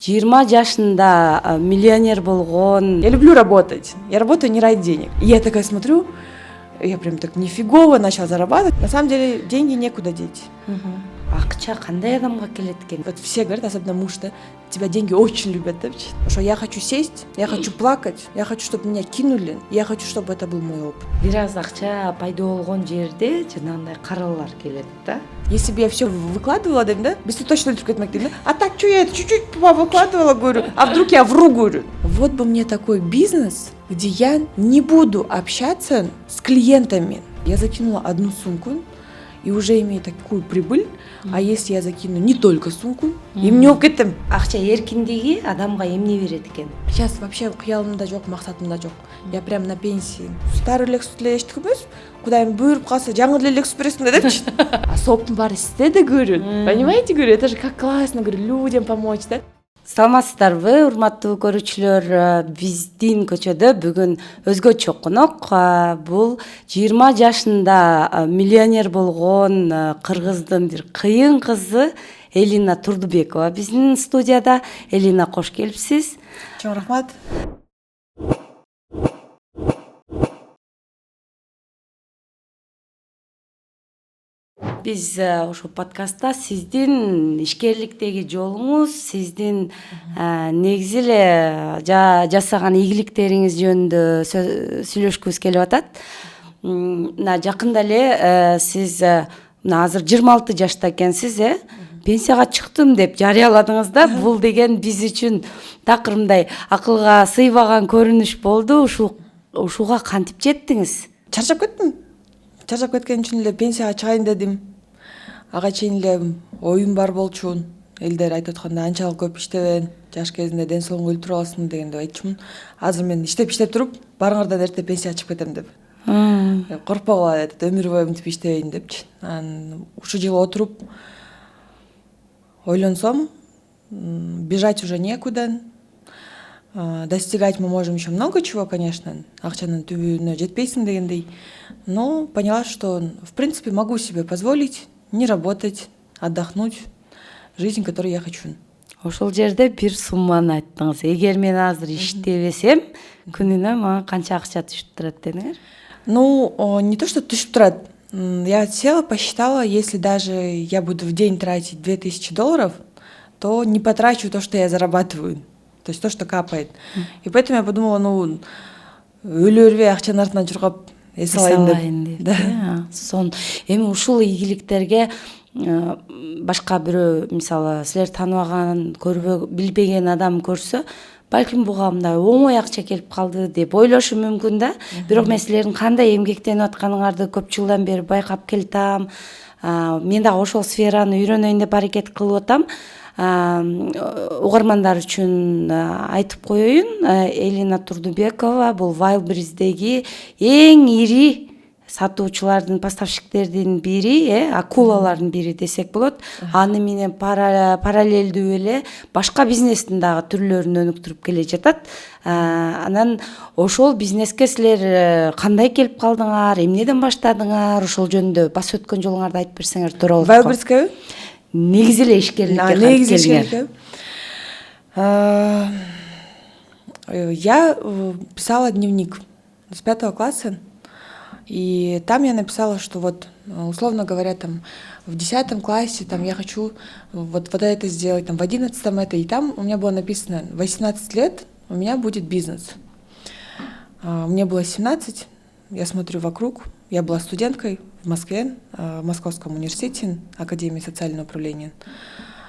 20 жашында миллионер болгон. Я люблю работать. Я работаю не ради денег. И я такая смотрю, я прям так нифигово начала зарабатывать. На самом деле деньги некуда деть. Акча кандай адамга келет экен? Вот все говорят, особенно муж, да, тебя деньги очень любят, да? Потому что я хочу сесть, я хочу плакать, я хочу, чтобы меня кинули, я хочу, чтобы это был мой опыт. Бир аз акча пайда болгон жерде жанагындай каралар келет да. Если бы я все выкладывала, да, без точно да? А так что я это чуть-чуть выкладывала, говорю, а вдруг я вру, говорю. Вот бы мне такой бизнес, где я не буду общаться с клиентами. Я закинула одну сумку и уже имею такую прибыль, а если я закину не только сумку, эмне болуп кеттим. Акча эркиндиги адамга эмне берет экен? Сейчас вообще кыялымда жок, максатымда жок. Я прям на пенсии. Старый Lexus эле эчтик эмес, кудайым буйруп калса жаңы эле Lexus бересиң да депчи. А соптун баары сизде да, говорю. Понимаете, говорю, это же как классно, говорю, людям помочь, да? Саламатсыздарбы, урматтуу көрүүчүлөр? Биздин көчөдө бүгүн өзгөчө конок. Бул 20 жашында миллионер болгон кыргыздын бир кыйын кызы Элина Турдубекова биздин студияда. Элина, кош келипсиз. Чоң рахмат. Биз ошол подкастта сиздин ишкерликтеги жолуңуз, сиздин негизи эле жасаган ийгиликтериңиз жөнүндө сүйлөшкүбүз келип атат. Мына жакында эле сиз мына азыр 26 жашта экенсиз, пенсияга чыктым деп жарыяладыңыз да. Бул деген биз үчүн такыр мындай акылга сыйбаган көрүнүш болду. Ушуга кантип жеттиңиз? Чарчап кеттим. Чарчап кеткен үчүн эле пенсияга чыгайын дедим. Ага чейин эле оюм бар болчу. Элдер айтып атканда анчалык көп иштебе, жаш кезинде ден соолугуңду өлтүрүп аласың деген деп айтчумун. Азыр мен иштеп туруп, барыңардан эрте пенсияга чыгып кетем деп. Коркпогула деп, өмүр бою мынтип иштебейин депчи. Ушул жылы отуруп ойлонсом, бежать уже некуда. Достигать мы можем еще много чего, конечно, акчанын түбүнө жетпейсиң дегендей. Но поняла, что в принципе могу себе позволить не работать, отдохнуть, жизнь, которую я хочу. Ошол жерде бир сумманы айттыңыз. Эгер мен азыр иштебесем, күнүнө мага канча акча түшүп турат дедиңер? Ну, не то, что түшүп турат. Я села, посчитала, если даже я буду в день тратить $2000, то не потрачу то, что я зарабатываю. То есть то, что капает. И поэтому я подумала, өлө өрбөй акчанын артынан чуркап эс алайын деп. Да. Сон эми ушул ийгиликтерге башка бирөө, мисалы, силер тааныбаган, билбеген адам көрсө, балким буга мындай оңой акча келип калды деп ойлошу мүмкүн да. Бирок мен силердин кандай эмгектенип атканыңарды көп жылдан бери байкап келатам. Мен дагы ошол сфераны үйрөнөйүн деп аракет кылып атам. Угармандар үчүн айтып коеюн, Элина Турдубекова бул Wildberries'деги эң ири сатуучулардын, поставщиктердин бири, акулалардын бири десек болот. Аны менен параллелдүү эле башка бизнестин дагы түрлөрүн өнүктүрүп келе жатат. Анан ошол бизнеске силер кандай келип калдыңар, эмнеден баштадыңар, ошол жөнүндө бас өткөн жолуңарды айтып берсеңер туура болот. Wildberries'ке Негизи эле ишкерликке негизи я писала дневник с 5 класса, и там я написала, что вот, условно говоря, там в 10 классе там я хочу вот это сделать, там в 11 это, и там у меня было написано 18 лет у меня будет бизнес. Мне было 17, я смотрю вокруг, я была студенткой в Москве, в Московском университете, Академии социального управления.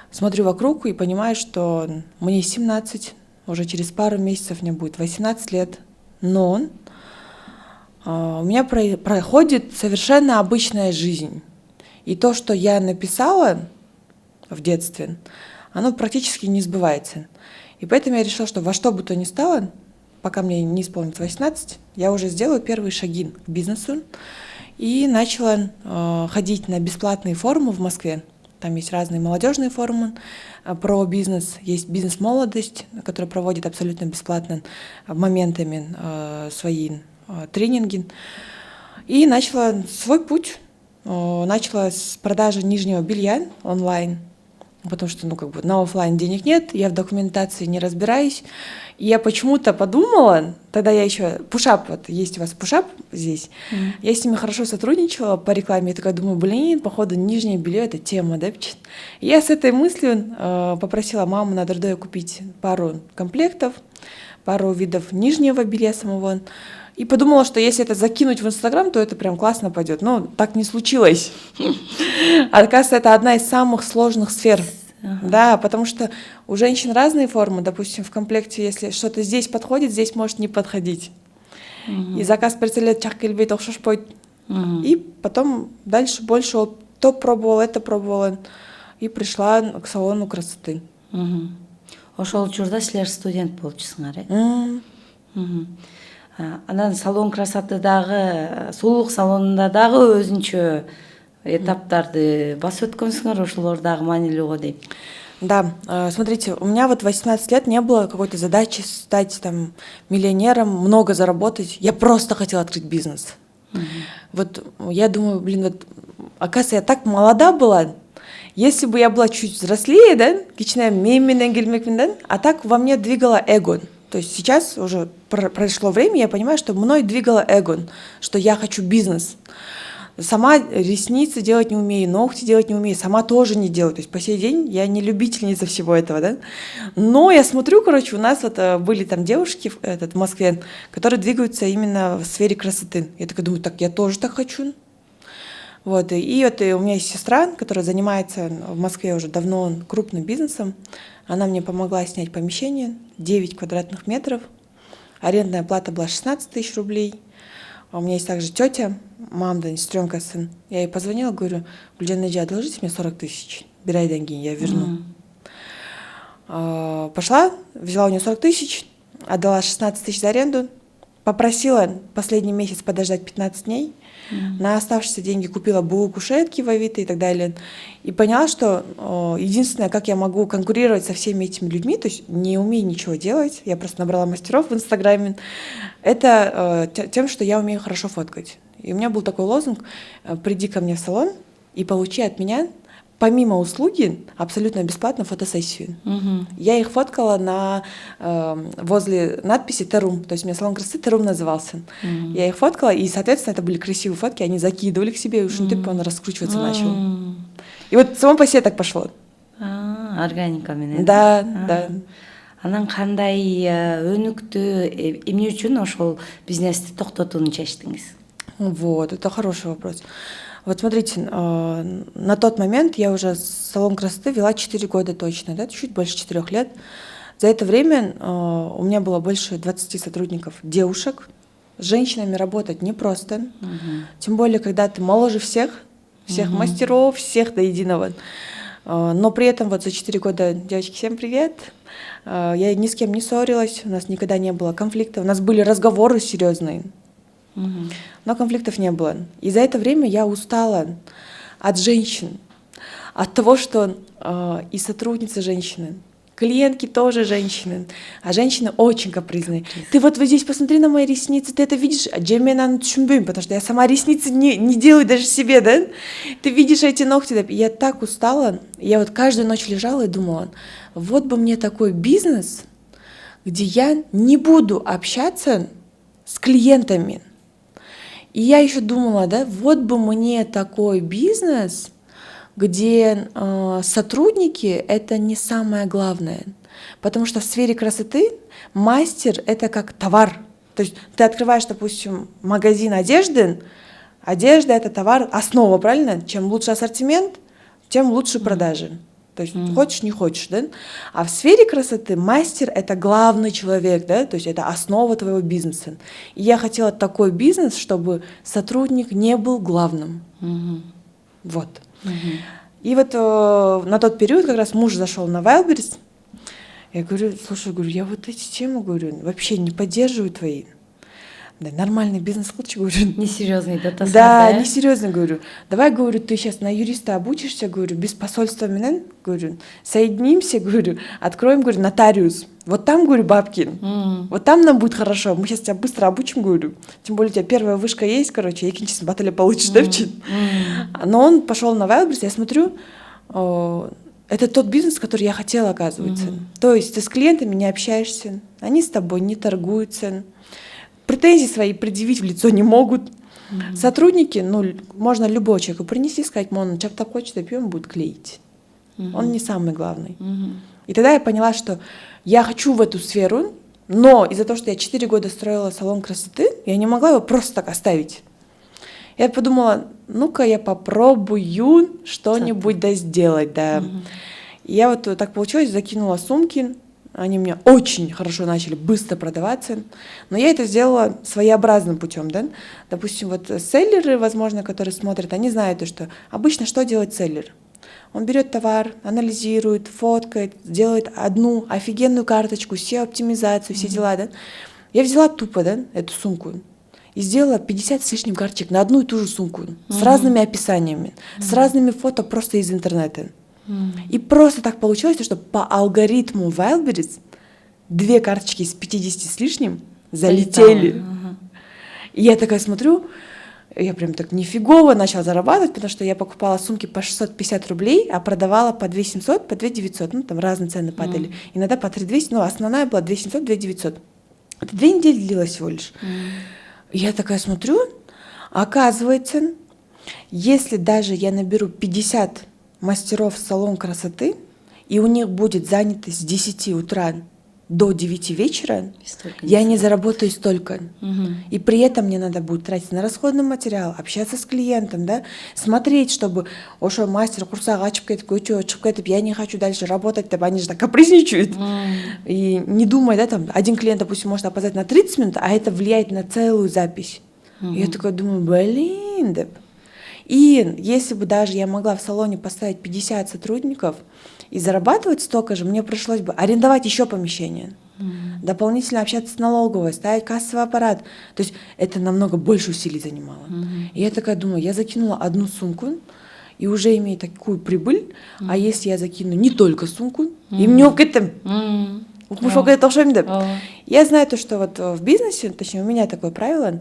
Смотрю вокруг и понимаю, что мне 17, уже через пару месяцев мне будет 18 лет, но у меня проходит совершенно обычная жизнь. И то, что я написала в детстве, оно практически не сбывается. И поэтому я решила, что во что бы то ни стало, пока мне не исполнится 18, я уже сделаю первые шаги к бизнесу. И начала ходить на бесплатные форумы в Москве. Там есть разные молодежные форумы про бизнес. Есть бизнес-молодость, которая проводит абсолютно бесплатно моментами свои тренинги. И начала свой путь. Начала с продажи нижнего белья онлайн. потому что, на оффлайн денег нет, я в документации не разбираюсь. И я почему-то подумала, тогда я еще Пушап, вот есть у вас Пушап здесь, я с ними хорошо сотрудничала по рекламе, я такая думаю, походу, нижнее белье — это тема, да? И я с этой мыслью попросила маму на Дордое купить пару комплектов, пару видов нижнего белья самого, и подумала, что если это закинуть в Инстаграм, то это прям классно пойдет. Но так не случилось. Оказывается, это одна из самых сложных сфер. Да, потому что у женщин разные формы. Допустим, в комплекте, если что-то здесь подходит, здесь может не подходить. И заказ прицелит чакельбейт охшашпойт. И потом дальше больше то пробовала, это пробовала. И пришла к салону красоты. Ошол учурда силер студент болчусуңар, э? Анан салон красотыдагы, сулуулук салонунда дагы өзүнчө этаптарды басып өткөнсүңөр, ошолор дагы маанилүү го дейм. Да, смотрите, у меня вот 18 лет не было какой-то задачи стать там миллионером, много заработать. Я просто хотела открыть бизнес. Вот я думаю, оказывается, я так молода была. Если бы я была чуть взрослее, да, а так во мне двигало эго. То есть сейчас уже прошло время, я понимаю, что мной двигало эго, что я хочу бизнес. Сама ресницы делать не умею, ногти делать не умею, сама тоже не делаю. То есть по сей день я не любительница всего этого, да. Но я смотрю, у нас были там девушки в Москве, которые двигаются именно в сфере красоты. Я такая думаю, я тоже так хочу. Вот, и у меня есть сестра, которая занимается в Москве уже давно крупным бизнесом. Она мне помогла снять помещение, 9 квадратных метров. Арендная плата была 16 тысяч рублей. А у меня есть также тетя, мама, сестренка, сын. Я ей позвонила, говорю, Гульжан-эджи, одолжите мне 40 тысяч, бирай деньги, я верну. Пошла, взяла у нее 40 тысяч, отдала 16 тысяч за аренду, попросила последний месяц подождать 15 дней, на оставшиеся деньги купила кушетки в Авито и так далее. И поняла, что единственное, как я могу конкурировать со всеми этими людьми, то есть не умею ничего делать, я просто набрала мастеров в Инстаграме, это тем, что я умею хорошо фоткать. И у меня был такой лозунг: приди ко мне в салон и получи от меня, помимо услуги, абсолютно бесплатно фотосессию. Я их фоткала возле надписи «Терум», то есть у меня салон красоты «Терум» назывался. Я их фоткала, и, соответственно, это были красивые фотки, они закидывали к себе, и уж он раскручиваться начал. И вот само по себе так пошло. Органика менен. Да. Анан кандай өнүктү, эмне үчүн ошол бизнести токтотууну чечтиңиз? Вот, это хороший вопрос. Вот смотрите, на тот момент я уже салон красоты вела 4 года точно, да, чуть больше 4 лет. За это время у меня было больше 20 сотрудников, девушек. С женщинами работать непросто, тем более, когда ты моложе всех мастеров, всех до единого. Но при этом вот за 4 года, девочки, всем привет, я ни с кем не ссорилась, у нас никогда не было конфликтов, у нас были разговоры серьезные. Но конфликтов не было. И за это время я устала от женщин, от того, что и сотрудницы женщины, клиентки тоже женщины, а женщины очень капризные. Ты вот здесь посмотри на мои ресницы, ты это видишь, потому что я сама ресницы не делаю даже себе, да? Ты видишь эти ногти, да? Я так устала, я вот каждую ночь лежала и думала, вот бы мне такой бизнес, где я не буду общаться с клиентами. И я еще думала, да, вот бы мне такой бизнес, где сотрудники — это не самое главное. Потому что в сфере красоты мастер — это как товар. То есть ты открываешь, допустим, магазин одежды, одежда — это товар, основа, правильно? Чем лучше ассортимент, тем лучше продажи. То есть хочешь, не хочешь, да? А в сфере красоты мастер — это главный человек, да? То есть это основа твоего бизнеса. И я хотела такой бизнес, чтобы сотрудник не был главным. Вот. И вот на тот период как раз муж зашел на Wildberries. Я говорю, слушай, я вот эти темы, вообще не поддерживаю твои. Да, нормальный бизнес лучше, Несерьезный, да? Да, несерьезно, давай, ты сейчас на юриста обучишься, без посольства менен, соединимся, откроем, нотариус. Вот там, бабки, вот там нам будет хорошо, мы сейчас тебя быстро обучим, тем более у тебя первая вышка есть, екинчисин баталия получишь, да, Но он пошел на Wildberries, я смотрю, это тот бизнес, который я хотела, оказывается. То есть ты с клиентами не общаешься, они с тобой не торгуются, претензии свои предъявить в лицо не могут. Сотрудники, можно любого человека принести, сказать, мол, чаптап хочет, и он будет клеить. Он не самый главный. И тогда я поняла, что я хочу в эту сферу, но из-за того, что я 4 года строила салон красоты, я не могла его просто так оставить. Я подумала, ну-ка я попробую что-нибудь сделать, да. И я вот так получилось, закинула сумки, они у меня очень хорошо начали быстро продаваться, но я это сделала своеобразным путем, да. Допустим, вот селлеры, возможно, которые смотрят, они знают, что обычно что делает селлер? Он берет товар, анализирует, фоткает, делает одну офигенную карточку, все оптимизацию, все дела, да. Я взяла тупо, да, эту сумку и сделала 50 с лишним карточек на одну и ту же сумку с разными описаниями, с разными фото просто из интернета. И просто так получилось, что по алгоритму Wildberries 2 карточки из 50 с лишним залетели. И я такая смотрю, я прям так нифигово начала зарабатывать, потому что я покупала сумки по 650 рублей, а продавала по 2700, по 2900, ну там разные цены падали. Иногда по 3200, но основная была 2700, 2900. Это 2 недели длилось всего лишь. И я такая смотрю, оказывается, если даже я наберу 50 мастеров в салон красоты, и у них будет занято с 10 утра до 9 вечера, я не заработаю столько. И при этом мне надо будет тратить на расходный материал, общаться с клиентом, да, смотреть, чтобы ошо мастер курсага ачып кетип, көчө чыгып кетип, я не хочу дальше работать, там они же так капризничают. И не думай, да, там один клиент, допустим, может опоздать на 30 минут, а это влияет на целую запись. И я такая думаю, блин, да. И если бы даже я могла в салоне поставить 50 сотрудников и зарабатывать столько же, мне пришлось бы арендовать еще помещение, дополнительно общаться с налоговой, ставить кассовый аппарат. То есть это намного больше усилий занимало. И я такая думаю, я закинула одну сумку и уже имею такую прибыль, а если я закину не только сумку, и мне я знаю то, что вот в бизнесе, точнее у меня такое правило,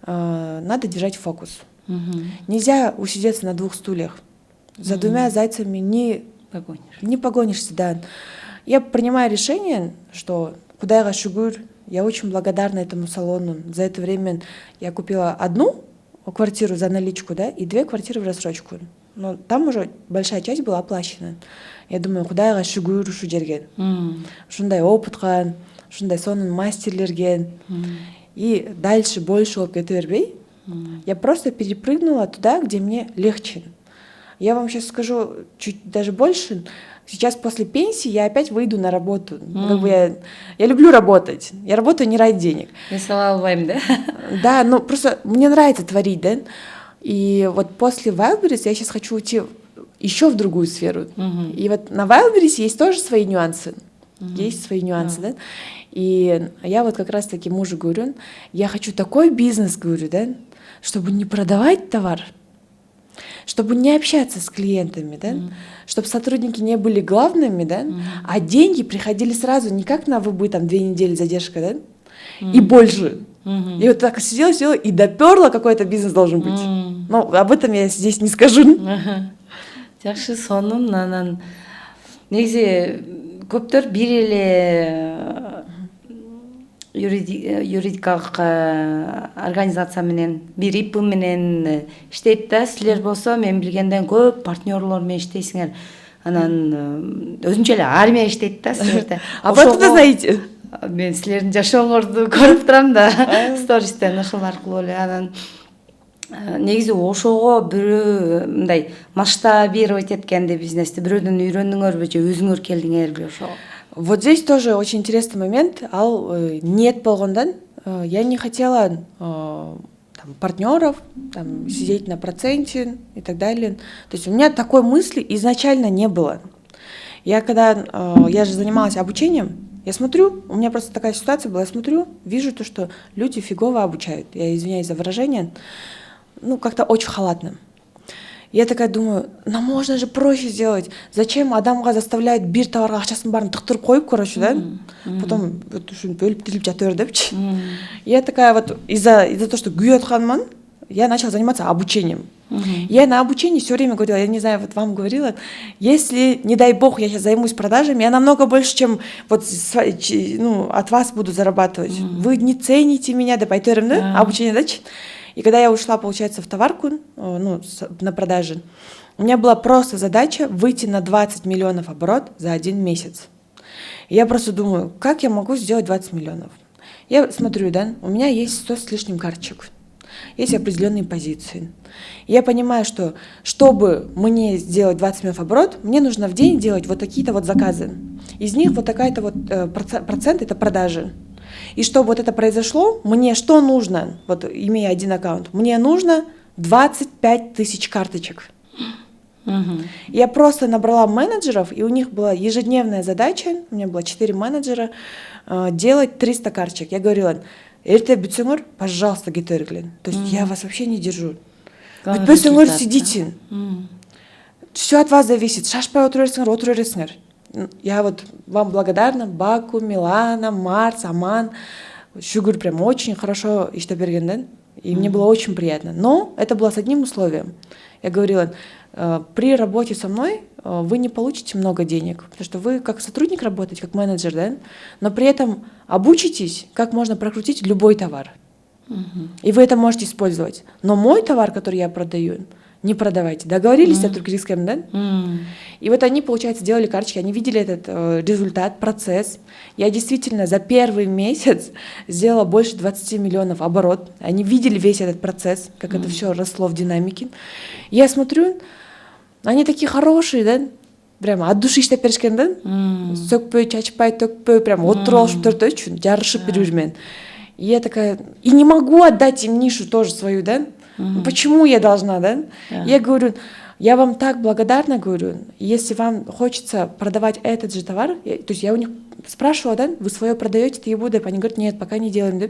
надо держать фокус. Нельзя усидеться на 2 стульях. За 2 зайцами не погонишься, да. Я принимаю решение, что Кудайга шүгүр, я очень благодарна этому салону. За это время я купила 1 квартиру за наличку, да, и 2 квартиры в рассрочку. Но там уже большая часть была оплачена. Я думаю, Кудайга шүгүр ушу жерге. Ушундай опытка, ушундай сонун мастерлерге. И дальше больше болуп кете бербей. Я просто перепрыгнула туда, где мне легче. Я вам сейчас скажу чуть даже больше. Сейчас после пенсии я опять выйду на работу. Как бы я люблю работать. Я работаю не ради денег. Да? Да, но просто мне нравится творить, да. И вот после Wildberries я сейчас хочу уйти еще в другую сферу. И вот на Wildberries есть тоже свои нюансы. Есть свои нюансы, да. И я вот как раз-таки мужу говорю, я хочу такой бизнес, говорю, да, чтобы не продавать товар, чтобы не общаться с клиентами, да, чтобы сотрудники не были главными, да, а деньги приходили сразу, не как на выбы, там 2 недели задержка, да, и больше. И вот так сидела и доперла, какой это бизнес должен быть. Но об этом я здесь не скажу. Жакшы, сонун анан негизи көптөр бир эле юридикалык организация менен, бир ИП менен иштейт да. Силер болсо мен билгенден көп партнерлор менен иштейсиңер. Анан өзүнчө эле армия иштейт да силерде. Откуда знаете? Мен силердин жашооңорду көрүп турам да, стористен, ошол аркылуу эле. Анан негизи ошого бирөө мындай масштабировать эткенде бизнести бирөөдөн үйрөндүңөрбү же өзүңөр келдиңерби ошого? Вот здесь тоже очень интересный момент. Нет болгондан я не хотела там, партнеров, там, сидеть на проценте и так далее. То есть у меня такой мысли изначально не было. Я же занималась обучением, я смотрю, у меня просто такая ситуация была, я смотрю, вижу то, что люди фигово обучают. Я извиняюсь за выражение, как-то очень халатно. Я такая думаю, можно же проще сделать. Зачем адамга заставляют бир товарга акчасын баарын тыктырып коюп, короче, да? Потом ушинтип өлүп тирилип жата бер депчи. Я такая вот из-за того, что күйүп атканмын, я начала заниматься обучением. Я на обучении все время говорила, я не знаю, вот вам говорила, если, не дай бог, я сейчас займусь продажами, я намного больше, чем вот от вас буду зарабатывать. Вы не цените меня, да, поэтому, да, обучение, да? И когда я ушла, получается, в товарку, на продажи, у меня была просто задача выйти на 20 миллионов оборот за 1 месяц. И я просто думаю, как я могу сделать 20 миллионов? Я смотрю, да, у меня есть 100 с лишним карточек, есть определенные позиции. И я понимаю, что чтобы мне сделать 20 миллионов оборот, мне нужно в день делать вот такие-то вот заказы. Из них вот такая-то вот процент – это продажи. И чтобы вот это произошло, мне что нужно, вот имея один аккаунт, мне нужно 25 тысяч карточек. Я просто набрала менеджеров, и у них была ежедневная задача, у меня было 4 менеджера, делать 300 карточек. Я говорила, эрте бүтсөңөр, пожалуйста, кетерлин. То есть я вас вообще не держу. Бүтпөсөңөр сидите. Все от вас зависит. Шашпай отыра бересиңер. Я вот вам благодарна. Баку, Милана, Марс, Аман. Шүгүр прям очень хорошо иштеп берген, да? И мне было очень приятно. Но это было с одним условием. Я говорила, при работе со мной вы не получите много денег, потому что вы как сотрудник работаете, как менеджер, да? Но при этом обучитесь, как можно прокрутить любой товар. И вы это можете использовать. Но мой товар, который я продаю, не продавайте. Договорились с туркийским, да? И вот они, получается, делали карточки, они видели этот результат, процесс. Я действительно за первый месяц сделала больше 20 миллионов оборот. Они видели весь этот процесс, как это все росло в динамике. Я смотрю, они такие хорошие, да? Прямо от души иштеп беришкен, да? Сөкпөй, чачпай, төкпөй, прям отырып алышып төртөө үчүн жарышып жүрүрмүн. И я такая, и не могу отдать им нишу тоже свою, да? Почему я должна, да? Я говорю, я вам так благодарна, говорю, если вам хочется продавать этот же товар, то есть я у них спрашивала, да, вы свое продаете, ты и буду, они говорят, нет, пока не делаем, да?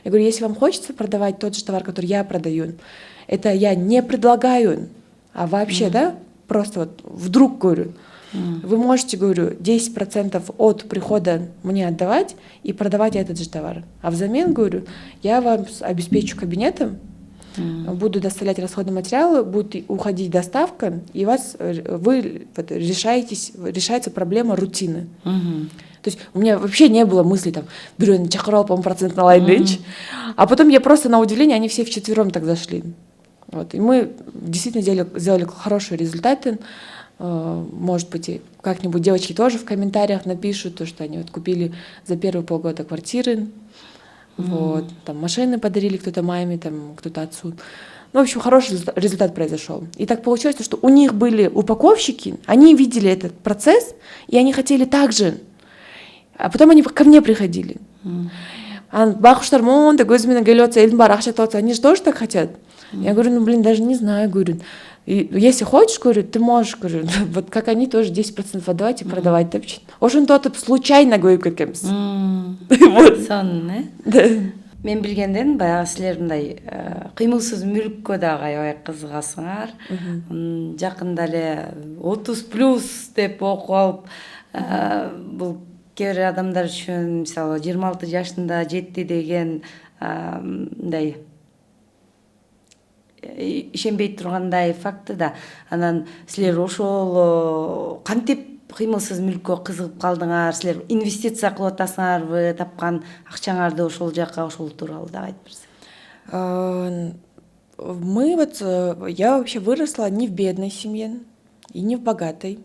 Я говорю, если вам хочется продавать тот же товар, который я продаю, это я не предлагаю, а вообще, да, просто вот вдруг говорю, вы можете, говорю, 10% от прихода мне отдавать и продавать этот же товар. А взамен, говорю, я вам обеспечу кабинетом, буду доставлять расходные материалы, будет уходить доставка, и решается проблема рутины. То есть у меня вообще не было мысли там, блин, чакырал, по-моему, процент на лайнбенч. А потом я просто на удивление, они все вчетвером так зашли. Вот. И мы действительно сделали хорошие результаты. Может быть, и как-нибудь девочки тоже в комментариях напишут, то, что они вот купили за первые полгода квартиры, вот, там машины подарили кто-то маме, там кто-то отцу. Ну, в общем, хороший результат произошел. И так получилось, что у них были упаковщики, они видели этот процесс, и они хотели так же. А потом они ко мне приходили. Бахуштар монда, gözümden geliyorsa, elin бар, ақша тауса, они же тоже так хотят. Я говорю, даже не знаю, говорю. И если хочешь, говорю, ты можешь, говорю, вот как они тоже 10% отдавать и продавать. Ошон тотып случайно коюп кеткенбиз. Сонун, да? Мен билгенден баягы силер мындай кыймылсыз мүлккө дагы аябай кызыгасыңар. Жакында эле 30+ деп окуп алып, бул кээ бир адамдар үчүн мисалы 26 жашында жетти деген мындай ишенбей тургандай факты да. Анан силер ошол кантип кыймылсыз мүлккө кызыгып калдыңар? Силер инвестиция кылып атасыңарбы? Тапкан акчаңарды ошол жака, ошол тууралуу да айтып берсең. Я вообще выросла не в бедной семье и не в богатой.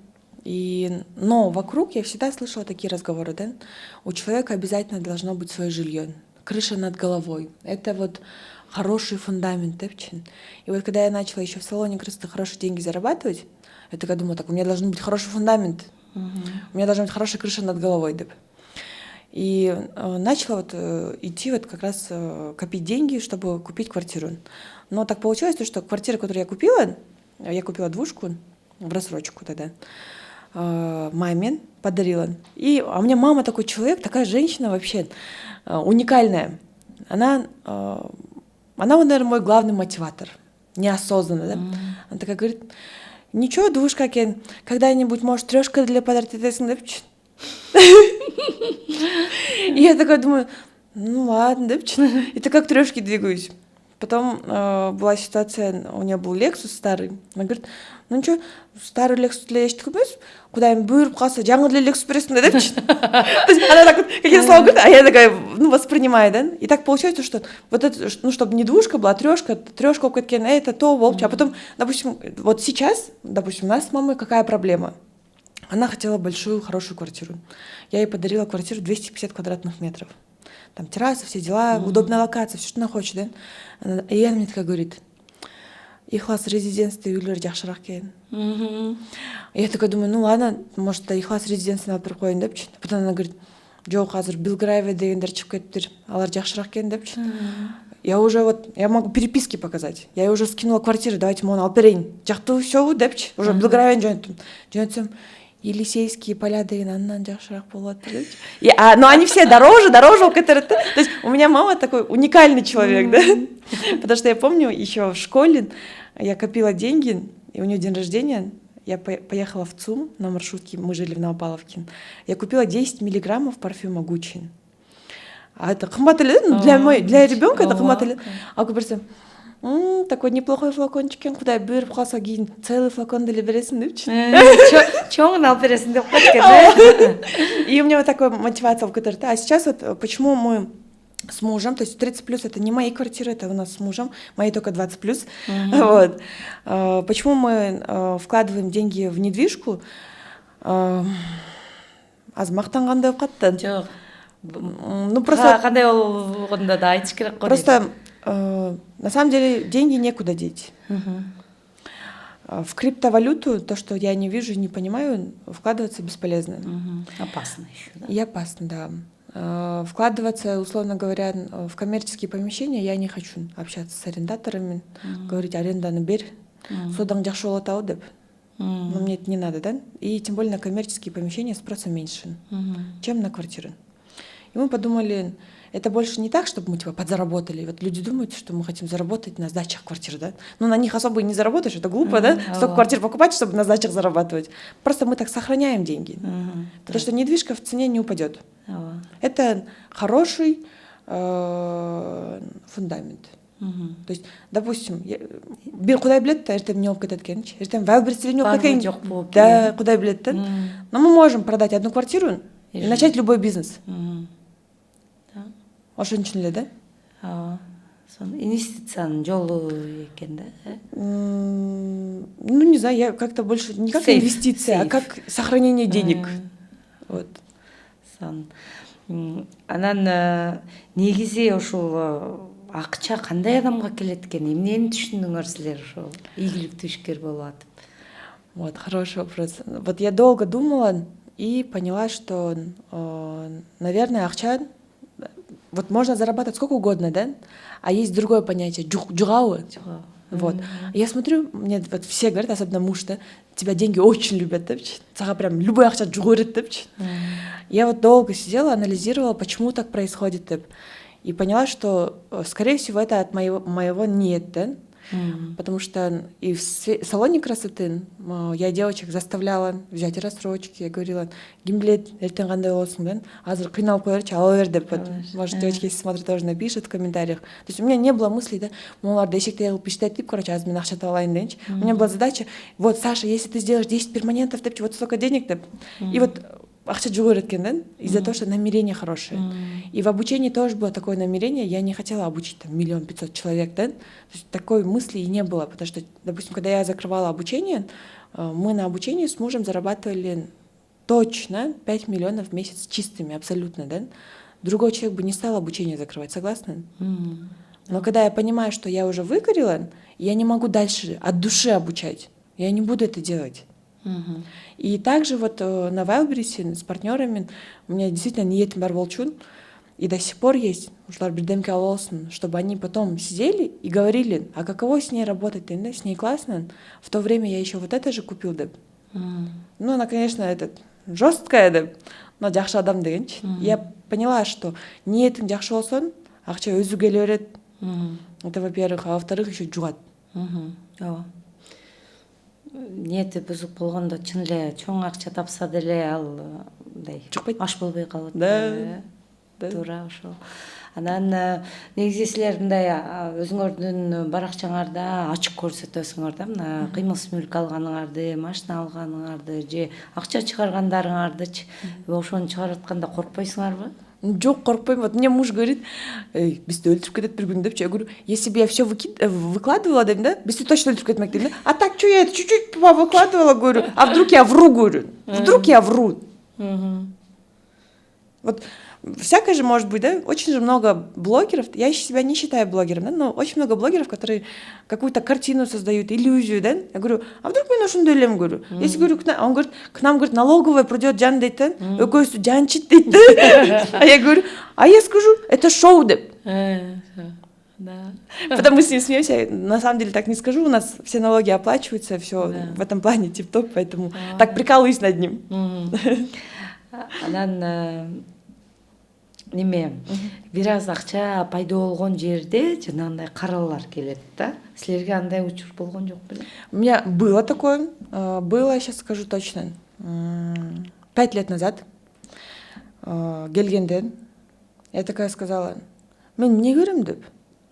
Но вокруг я всегда слышала такие разговоры, да? У человека обязательно должно быть свое жилье, крыша над головой. Это вот хороший фундамент, да? И вот когда я начала еще в салоне красоты хорошие деньги зарабатывать, я такая думала, так, у меня должен быть хороший фундамент, у меня должна быть хорошая крыша над головой, да? И начала вот идти вот как раз копить деньги, чтобы купить квартиру. Но так получилось, что квартира, которую я купила двушку в рассрочку тогда, маме подарила. А у меня мама такой человек, такая женщина вообще уникальная. Она, наверное, мой главный мотиватор, неосознанно, да? Она такая говорит, ничего, двушка, когда-нибудь, может, трешка для подарки. И я такая думаю, ну ладно, да? И так как трешки двигаюсь. Потом была ситуация, у нее был Lexus старый. Она говорит, ну ничего, старый Lexus для ештік емес, куда-нибудь бұйырып қалса, жаңа для Lexus бересің деп. То есть она так вот какие-то слова говорит, а я такая, ну, воспринимаю, да? И так получается, что вот это, ну, чтобы не двушка была, а трешка болып кеткен, это то, волча. А потом, допустим, вот сейчас, допустим, у нас с мамой какая проблема? Она хотела большую, хорошую квартиру. Я ей подарила квартиру 250 квадратных метров. Там терраса, все дела, удобная локация, все, что она хочет, да? И она мне такая говорит, ихлас резиденция үйлер жақшырақ екен. Я такая думаю, ну ладно, может, ихлас резиденцияны алып беріп қояйын депші. Потом она говорит, жоқ, қазір Белгравия дегендер шығып кетіптір, алар жақшырақ екен депші. Я могу переписки показать. Я ей уже скинула квартиру, давайте мы оны алып берейін. Жақты все депші. Уже Белгравияны жөнөттім. Елисейские поля деген аннан жақшырақ болады депші. Но они все дороже болып кетеді. То есть у меня мама такой уникальный человек, да? Потому что я помню, еще в школе я копила деньги, и у нее день рождения, я поехала в ЦУМ на маршрутке, мы жили в Новопавловке. Я купила 10 миллиграммов парфюма Гуччи. А это қымбат эле, для ребенка это қымбат эле. А көрсем, такой неплохой флакончик екен, құдай беріп қалса кейін целый флакон деле бересің депші. Чоңын алып бересің деп қойып. И у меня вот такая мотивация в КТРТ. А сейчас вот почему мы с мужем, то есть 30+, это не мои квартиры, это у нас с мужем, мои только 20+. Вот. Почему мы вкладываем деньги в недвижку? Аз мақтанғандай болып қатты. Жоқ. Ну просто... Қандай болғанда да айтыш керек қой. Просто на самом деле деньги некуда деть. В криптовалюту, то, что я не вижу и не понимаю, вкладываться бесполезно. Опасно еще, да? И опасно, да. Вкладываться, условно говоря, в коммерческие помещения я не хочу общаться с арендаторами, говорить, аренданы бер, содан жақсы болады ау деп. Но мне это не надо, да? И тем более на коммерческие помещения спроса меньше, чем на квартиры. И мы подумали, это больше не так, чтобы мы типа подзаработали. Вот люди думают, что мы хотим заработать на сдачах квартир, да? Ну, на них особо и не заработаешь, это глупо, да? Столько квартир покупать, чтобы на сдачах зарабатывать. Просто мы так сохраняем деньги. Потому что недвижка в цене не упадет. Это хороший фундамент. То есть, допустим, құдай біледі, ертең не болып кетеді екен, ертең вәлбірістері не болып кеткен, да, құдай біледі. Но мы можем продать одну квартиру и начать любой бизнес. Ошон үчүн эле, да? Инвестицияның жолу екен, да? Ну, не знаю, я как-то больше не как инвестиция, а как сохранение денег. Вот. Анан негизи ошол акча кандай адамга келет экен, эмнени түшүндүңөр силер ошо ийгиликтүү ишкер болуп атып? Вот, хороший вопрос. Вот я долго думала и поняла, что, наверное, акча, вот можно зарабатывать сколько угодно, да? А есть другое понятие, джугауы. Вот. Я смотрю, мне вот все говорят, особенно муж, да, тебя деньги очень любят, да? Сага прям любой акча джугурит, да? Я вот долго сидела, анализировала, почему так происходит, да? И поняла, что, скорее всего, это от моего нет, да? Потому что и в салоне красоты я девочек заставляла взять рассрочки. Я говорила, гимблет, ертең қандай болсын, да? Азыр қиналып қоярчы, ала бер деп. Может, девочки, если смотрят, тоже напишут в комментариях. То есть у меня не было мыслей, да, оларды эшекте егылып иштейт деп, короче, аз мен акча алайын дейинчи. У меня была задача, вот, Саша, если ты сделаешь 10 перманентов, деп, вот столько денег, деп. И вот акча жугурит экен, да? Из-за того, что намерение хорошее. И в обучении тоже было такое намерение. Я не хотела обучить там 1 500 000 человек, да? То есть такой мысли и не было, потому что, допустим, когда я закрывала обучение, мы на обучении с мужем зарабатывали точно 5 миллионов в месяц чистыми, абсолютно, да? Другой человек бы не стал обучение закрывать, согласны? Но когда я понимаю, что я уже выгорела, я не могу дальше от души обучать. Я не буду это делать. И также вот на Wildberries с партнерами у меня действительно ниетім бар болчун, и до сих пор есть, ушылар бирдемке алып алсын, чтобы они потом сидели и говорили, а каково с ней работать, да, с ней классно. В то время я еще вот это же купил, да. Ну, она, конечно, жесткая, да, но жакшы адам дегенчи. Я поняла, что ниетің жакшы болсун, акча өзү келе берет. Это, во-первых, а во-вторых, еще жугат. Ниети бузук болгондо чын эле чоң акча тапса деле ал мындай Жукпайт. аш болбой калат. Да. Туура ошол. Анан негизи силер мындай өзүңөрдүн баракчаңарда ачык көрсөтөсүңөр да, мына кыймылсыз мүлк алганыңарды, машина алганыңарды же акча чыгаргандарыңардычы. Ошону чыгарып атканда коркпойсуңарбы? Жоқ, коркпойм. Вот мне муж говорит, бізді өлтіріп кетеді бір күні депші. Я говорю, если бы я все выкладывала, да, бізді точно өлтіріп кетмек деймін, да. А так, что я это чуть-чуть выкладывала, говорю, а вдруг я вру, говорю, вдруг я вру. Вот всякое же может быть, да, очень же много блогеров, я себя не считаю блогером, да, но очень много блогеров, которые какую-то картину создают, иллюзию, да, я говорю, а вдруг мен ошондой элем, говорю, если, говорю, он говорит, к нам, говорит, налоговая придет жан дейт, да, экөөсү жанчит дейт, да, а я говорю, а я скажу, это шоу, деп. Да. Потому что с ним смеемся, на самом деле так не скажу, у нас все налоги оплачиваются, все в этом плане тип-топ, поэтому так прикалываюсь над ним. Анан неме бир аз акча пайда болгон жерде жанагындай каралар келет да. Силерге андай учур болгон жок беле? У меня было такое, было, сейчас скажу точно, 5 лет назад келгенде я такая сказала, мен эмне көрөм деп.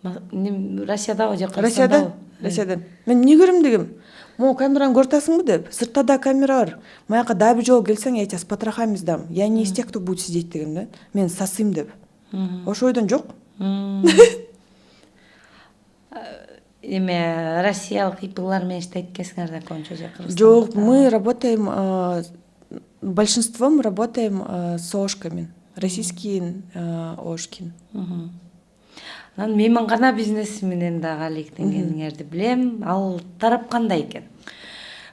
Россиядабы же Кыргызстандабы? Россиядан. Мен эмне көрөм дегем. Могу камераны көрүп атасыңбы деп. Сыртта да камера бар. Маяка дагы бир жолу келсең, я тебя с потрохами сдам. Я не из тех, кто будет сидеть дегем да. Мен сасыйм деп. Ошо ойдон жок. Эме россиялык ИПлар менен иштейт экенсиңер да көбүнчө же Кыргызстанда? Жок, мы работаем, большинством работаем с ошками. Российские ошки. Анан меймангана бизнеси менен дагы алектенгениңерди билем. Ал тарап кандай экен?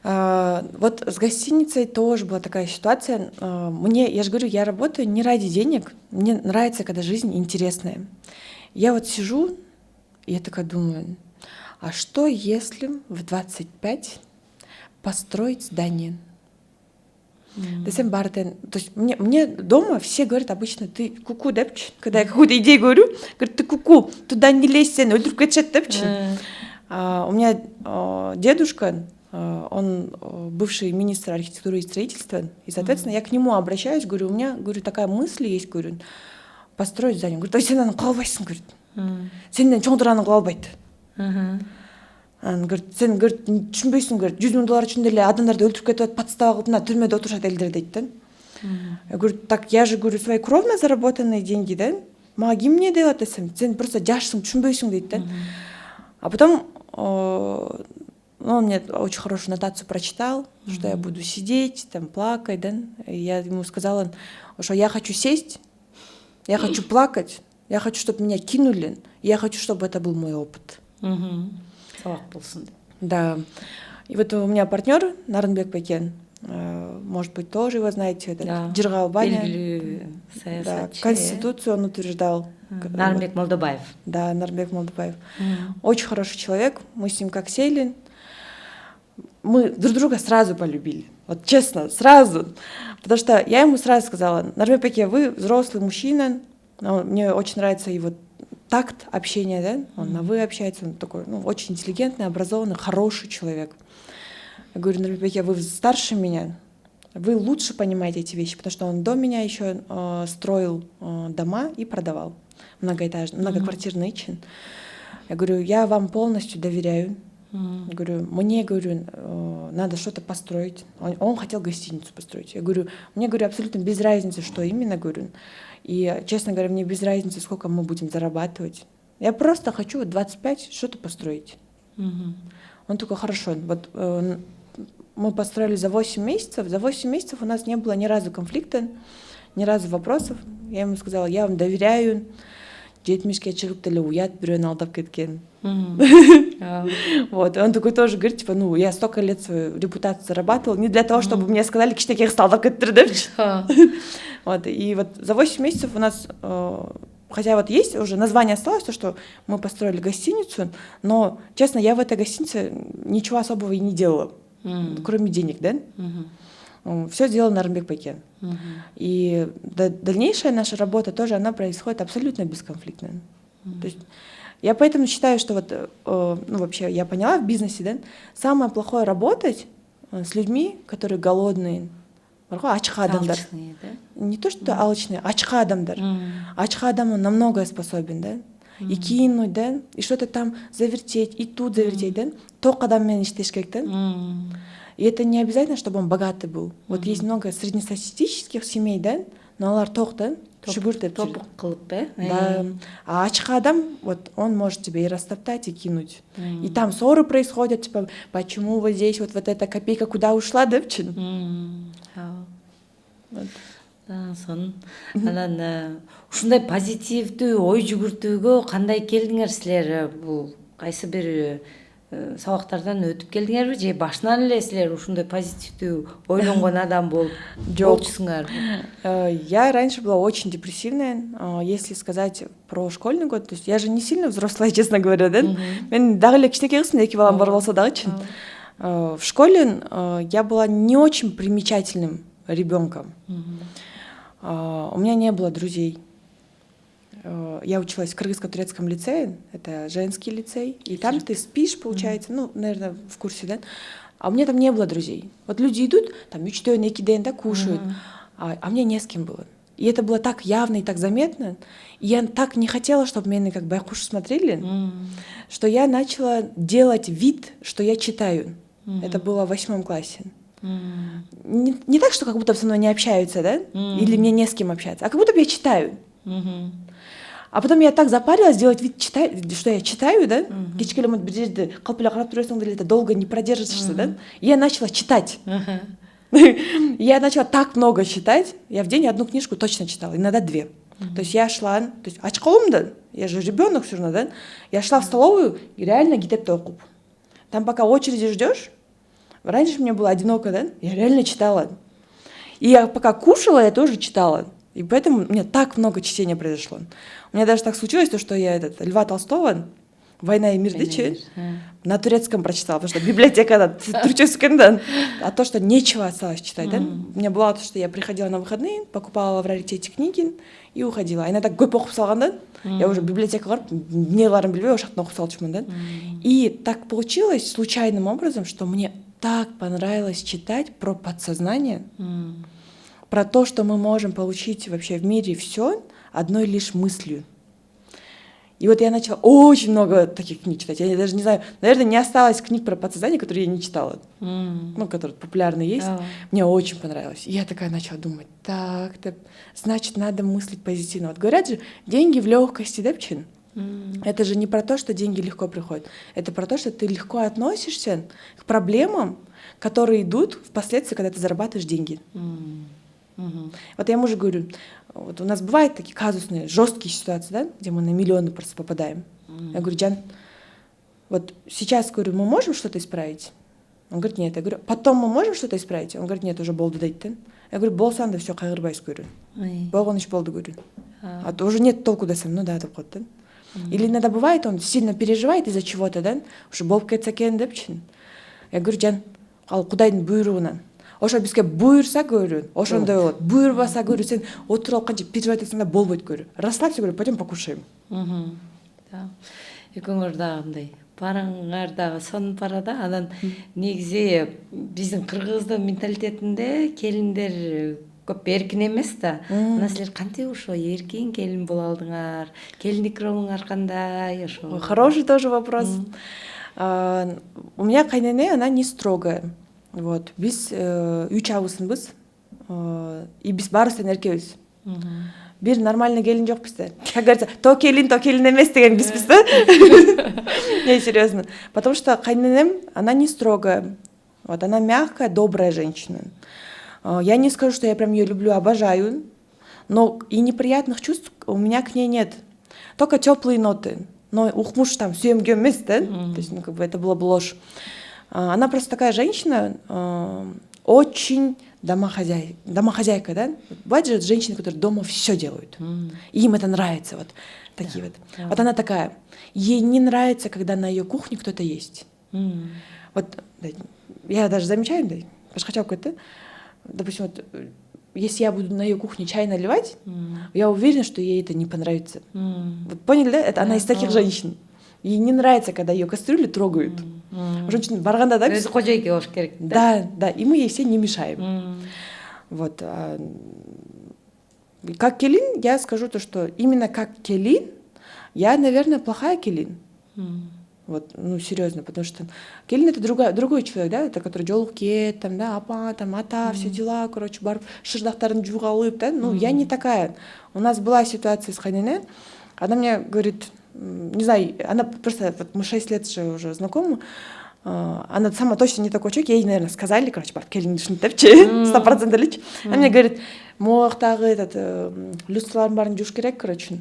Вот с гостиницей тоже была такая ситуация. Я же говорю, я работаю не ради денег. Мне нравится, когда жизнь интересная. Я вот сижу, и я такая думаю, а что если в 25 построить здание? То есть мне дома все говорят обычно, ты куку, депчи. Когда я какую-то идею говорю, говорят, ты куку, туда не лезь, сен, өлтүрүп кетишет, депчи. У меня дедушка, он бывший министр архитектуры и строительства, и, соответственно, я к нему обращаюсь, говорю, у меня, говорю, такая мысль есть, говорю, построить здание. Говорит, ой, сен аны кыла албайсың, говорит, сенден чоңдураны кыла албайт. Говорит, сен, говорит, түшүнбөйсүң, говорит, $100 000 үчүн деле адамдарды өлтүрүп кетип атып, подстава кылып, түрмөдө отурушат элдер дейт да. Я говорю, так я же, говорю, свои кровно заработанные деньги, да, мага ким эмне деп атасың, сен просто жашсың, түшүнбөйсүң дейт да. А потом он мне очень хорошую нотацию прочитал, что я буду сидеть, там, плакать, да. И я ему сказала, что я хочу сесть, я хочу плакать, я хочу, чтобы меня кинули, и я хочу, чтобы это был мой опыт. Да. И вот у меня партнер Нарынбек Бекен, может быть, тоже его знаете, это Жыргал Баня. Да, Конституцию он утверждал. Нарынбек Молдобаев. Да, Нарынбек Молдобаев. Очень хороший человек, мы с ним как сели, мы друг друга сразу полюбили. Вот честно, сразу. Потому что я ему сразу сказала, Нарынбек Бекен, вы взрослый мужчина, мне очень нравится его такт общения, да, он на «вы» общается, он такой, очень интеллигентный, образованный, хороший человек. Я говорю, Нарынбек, вы старше меня, вы лучше понимаете эти вещи, потому что он до меня еще строил дома и продавал многоэтажные, многоквартирные чин. Я говорю, я вам полностью доверяю. Я говорю, мне, говорю, надо что-то построить. Он хотел гостиницу построить. Я говорю, мне, говорю, абсолютно без разницы, что именно, говорю. И, честно говоря, мне без разницы, сколько мы будем зарабатывать. Я просто хочу 25 что-то построить. Он такой, хорошо. Вот мы построили за 8 месяцев. За 8 месяцев у нас не было ни разу конфликта, ни разу вопросов. Я ему сказала, я вам доверяю. Жетимишке чыгып деле уят бирөөнү алдап кеткен. Вот, и он такой тоже говорит, типа, я столько лет свою репутацию зарабатывал, не для того, чтобы мне сказали, кичинекей кызды алдап кетиптир депчи. Вот, и вот за 8 месяцев у нас, хотя вот есть уже название осталось, то, что мы построили гостиницу, но, честно, я в этой гостинице ничего особого и не делала, кроме денег, да? Все сделал Нарынбек Бекен. И дальнейшая наша работа тоже, она происходит абсолютно бесконфликтно. То есть я поэтому считаю, что вот, вообще я поняла в бизнесе, да, самое плохое работать с людьми, которые голодные, бар ғой, ачка адамдар. Алчные, да? Не то, что алчные, ачка адамдар. Ачка адам он на многое способен, да? И кинуть, да? И что-то там завертеть, и тут завертеть, да? Тоқ адаммен иштеш керек, да? И это не обязательно, чтобы он богатый был. Вот есть много среднестатистических семей, да? Но алар тоқ, да? Шүгүртеп жүрөт. Топук кылып, Да. А ачка адам, вот он может тебе и растоптать, и кинуть. И там ссоры происходят, типа, почему вот здесь вот эта копейка куда ушла, да, вчин? Вот. Сонун анан ушундай позитивдүү ой жүгүртүүгө кандай келдиңер силер? Бул кайсы бир сабактардан өтүп келдиңерби же башынан эле силер ушундай позитивдүү ойлонгон адам болчусуңарбы? Я раньше была очень депрессивная. Если сказать про школьный год, то есть я же не сильно взрослая, честно говоря, да? Мен дагы эле кичинекей кызмын, 2 балам бар болсо дагычы. В школе я была не очень примечательным ребенком. У меня не было друзей. Я училась в кыргызско-турецком лицее, это женский лицей, и там ты спишь, получается, ну, наверное, в курсе, да? А у меня там не было друзей. Вот люди идут, там, учтён, экиден, да, кушают, а мне не с кем было. И это было так явно и так заметно, и я так не хотела, чтобы меня как бы байкуш смотрели, что я начала делать вид, что я читаю. Это было в 8 классе. Не так, что как будто со мной не общаются, да? Или мне не с кем общаться, а как будто бы я читаю. А потом я так запарилась делать вид, что я читаю, да? Кечкелем бир жерде калп эле карап турасың деле, это долго не продержишься, да? И я начала читать. Я начала так много читать. Я в день 1 книжку точно читала, иногда 2. То есть я шла, то есть ач колумда, я же ребенок все равно, да? Я шла в столовую и реально китепти окуп. Там пока очереди ждешь. Раньше мне было одиноко, да? Я реально читала. И я пока кушала, я тоже читала. И поэтому у меня так много чтения произошло. У меня даже так случилось, что я Льва Толстого «Война и мир» на турецком прочитала, потому что библиотека турческая, а то, что нечего осталось читать, да? У меня было то, что я приходила на выходные, покупала в раритете книги и уходила. А иногда көп окуп салганда, я уже в библиотеку барып, не барым билбей, ошактан окуп салчумун, да? И так получилось случайным образом, что мне так понравилось читать про подсознание, про то, что мы можем получить вообще в мире все одной лишь мыслью. И вот я начала очень много таких книг читать. Я даже не знаю, наверное, не осталось книг про подсознание, которые я не читала, ну, которые популярные есть. Мне очень понравилось. И я такая начала думать, так, значит, надо мыслить позитивно. Вот говорят же, деньги в легкости, да, пчин? Это же не про то, что деньги легко приходят. Это про то, что ты легко относишься к проблемам, которые идут впоследствии, когда ты зарабатываешь деньги. Вот я мужу говорю, вот у нас бывают такие казусные, жесткие ситуации, да, где мы на миллионы просто попадаем. Я говорю, Джан, вот сейчас, говорю, мы можем что-то исправить? Он говорит, нет. Я говорю, потом мы можем что-то исправить? Он говорит, нет, уже болду дейді. Я говорю, болсан да все, кайгырбайсыз, говорю. Болгон иш болду, говорю. А то уже нет толку десем, ну да, деп коет. Или иногда бывает, он сильно переживает из-за чего-то, да, уже болуп кетсе экен депчи. Я говорю, Жан, ал Кудайдын буйругунан. Ошо бизге буйрса, говорю, ошондой болот. Буйрбаса, говорю, сен отуруп алып канча переживать этсең да болбойт, говорю. Расслабься, говорю, пойдем покушаем. Да. Экөөңөр дагы мындай бараңар дагы сонун бара да. Анан негизи биздин кыргыздын менталитетинде келиндер көп эркин эмес да. Анан силер кантип ошо эркин келин боло алдыңар? Келиндик ролуңар кандай ошо? Хороший тоже вопрос. У меня кайнене, она не строгая. Вот, биз 3 абысынбыз, и биз баарыбыздан эркебиз. Бир нормальный келин жок бизде. Как говорится, то келин эмес деген бизбиз да? Не, серьезно. Потому что кайненем, она не строгая. Вот, она мягкая, добрая женщина. Я не скажу, что я прям ее люблю, обожаю, но и неприятных чувств у меня к ней нет. Только теплые ноты. Но ухмуш там сүйемге эмес, да? То есть, ну, как бы это было бы ложь. Она просто такая женщина, очень домохозяйка, да? Бывают же женщины, которые дома все делают. И им это нравится, вот такие вот. Вот она такая. Ей не нравится, когда на ее кухне кто-то есть. Вот я даже замечаю, да, пошхачал какой-то, допустим, вот, если я буду на ее кухне чай наливать, я уверена, что ей это не понравится. Вот поняли, да? Это она из таких женщин. Ей не нравится, когда ее кастрюли трогают. Женщина барганда, да? Өзү кожойке болуш керек. Да, и мы ей все не мешаем. Вот. Как келин, я скажу то, что именно как келин, я, наверное, плохая келин. Вот, ну, серьезно, потому что келин — это другой человек, да, это который жолук кет, там, да, апа, там, ата, все дела, короче, барып, шырдақтарын жууп алып, да, ну, я не такая. У нас была ситуация с Ханине, она мне говорит, не знаю, она просто, вот мы 6 лет же уже знакомы, она сама точно не такой человек, ей, наверное, сказали, короче, барып, келин душын депчи, 100% лич. Она мне говорит, моақтағы люстралардың барын жууш керек, короче,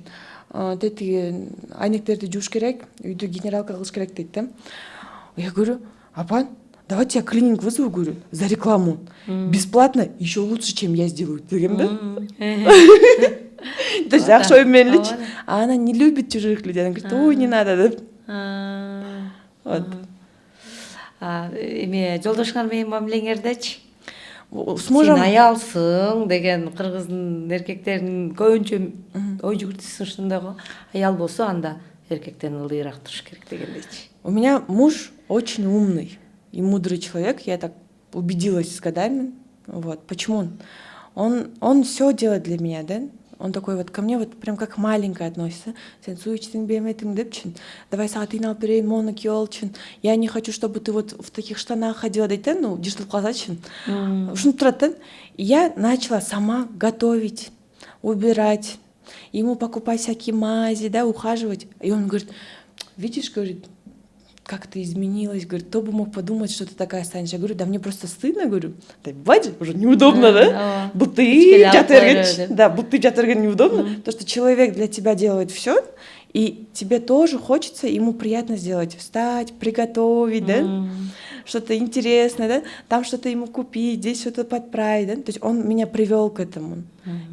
тетиги айнектерди жууш керек, үйдү генералка кылыш керек дейт да. Я говорю, апа, давайте я клининг вызову, говорю, за рекламу. Бесплатно, еще лучше, чем я сделаю. Дегем, да? То есть акча менлич. А она не любит чужих людей. Она говорит, ой, не надо, да. Вот. Эме жолдошуңар менен мамилеңердечи? С мужем... Сен аялсың деген кыргыздын эркектеринин көбүнчө ой жүгүртүүсү ушундай го. Аял болсо анда эркектен ылдыйраак туруш керек дегендейчи. У меня муж очень умный и мудрый человек. Я так убедилась с годами. Вот. Почему? Он все делает для меня, да? Он такой вот ко мне вот прям как маленькая относится. Сен суичтин беметин депчин. Давай саатын алып берейин, мону киіп алчын. Я не хочу, чтобы ты вот в таких штанах ходила, дейт, ну, жыртылып калсачын. Ушинтип турат да. И я начала сама готовить, убирать, ему покупать всякие мази, да, ухаживать. И он говорит, видишь, говорит, как ты изменилась, говорит, кто бы мог подумать, что ты такая станешь. Я говорю, да мне просто стыдно, говорю, да бать, уже неудобно, да? Буты жатырган, да, буты жатырган неудобно, то, что человек для тебя делает все, и тебе тоже хочется ему приятно сделать, встать, приготовить, да, что-то интересное, да, там что-то ему купить, здесь что-то подправить, да, то есть он меня привел к этому,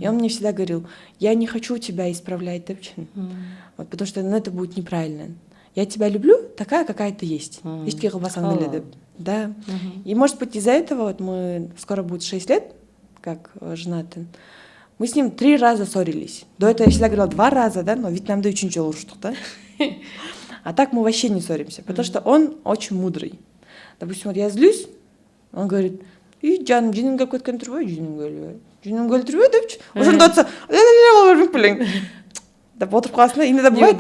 и он мне всегда говорил, я не хочу тебя исправлять, вот, потому что, ну, это будет неправильно. Я тебя люблю такая, какая ты есть. Да. И, может быть, из-за этого вот мы скоро будет 6 лет, как женаты. Мы с ним 3 раза ссорились. До этого я всегда говорила 2 раза, да, но ведь нам очень тяжело что-то. А так мы вообще не ссоримся, потому что он очень мудрый. Допустим, вот я злюсь, он говорит, и жаным, жиніңге көткен тұрбай, жиніңге өлтірбей, депчі. Уже дотса, да, отырып қаласында, иногда бывает,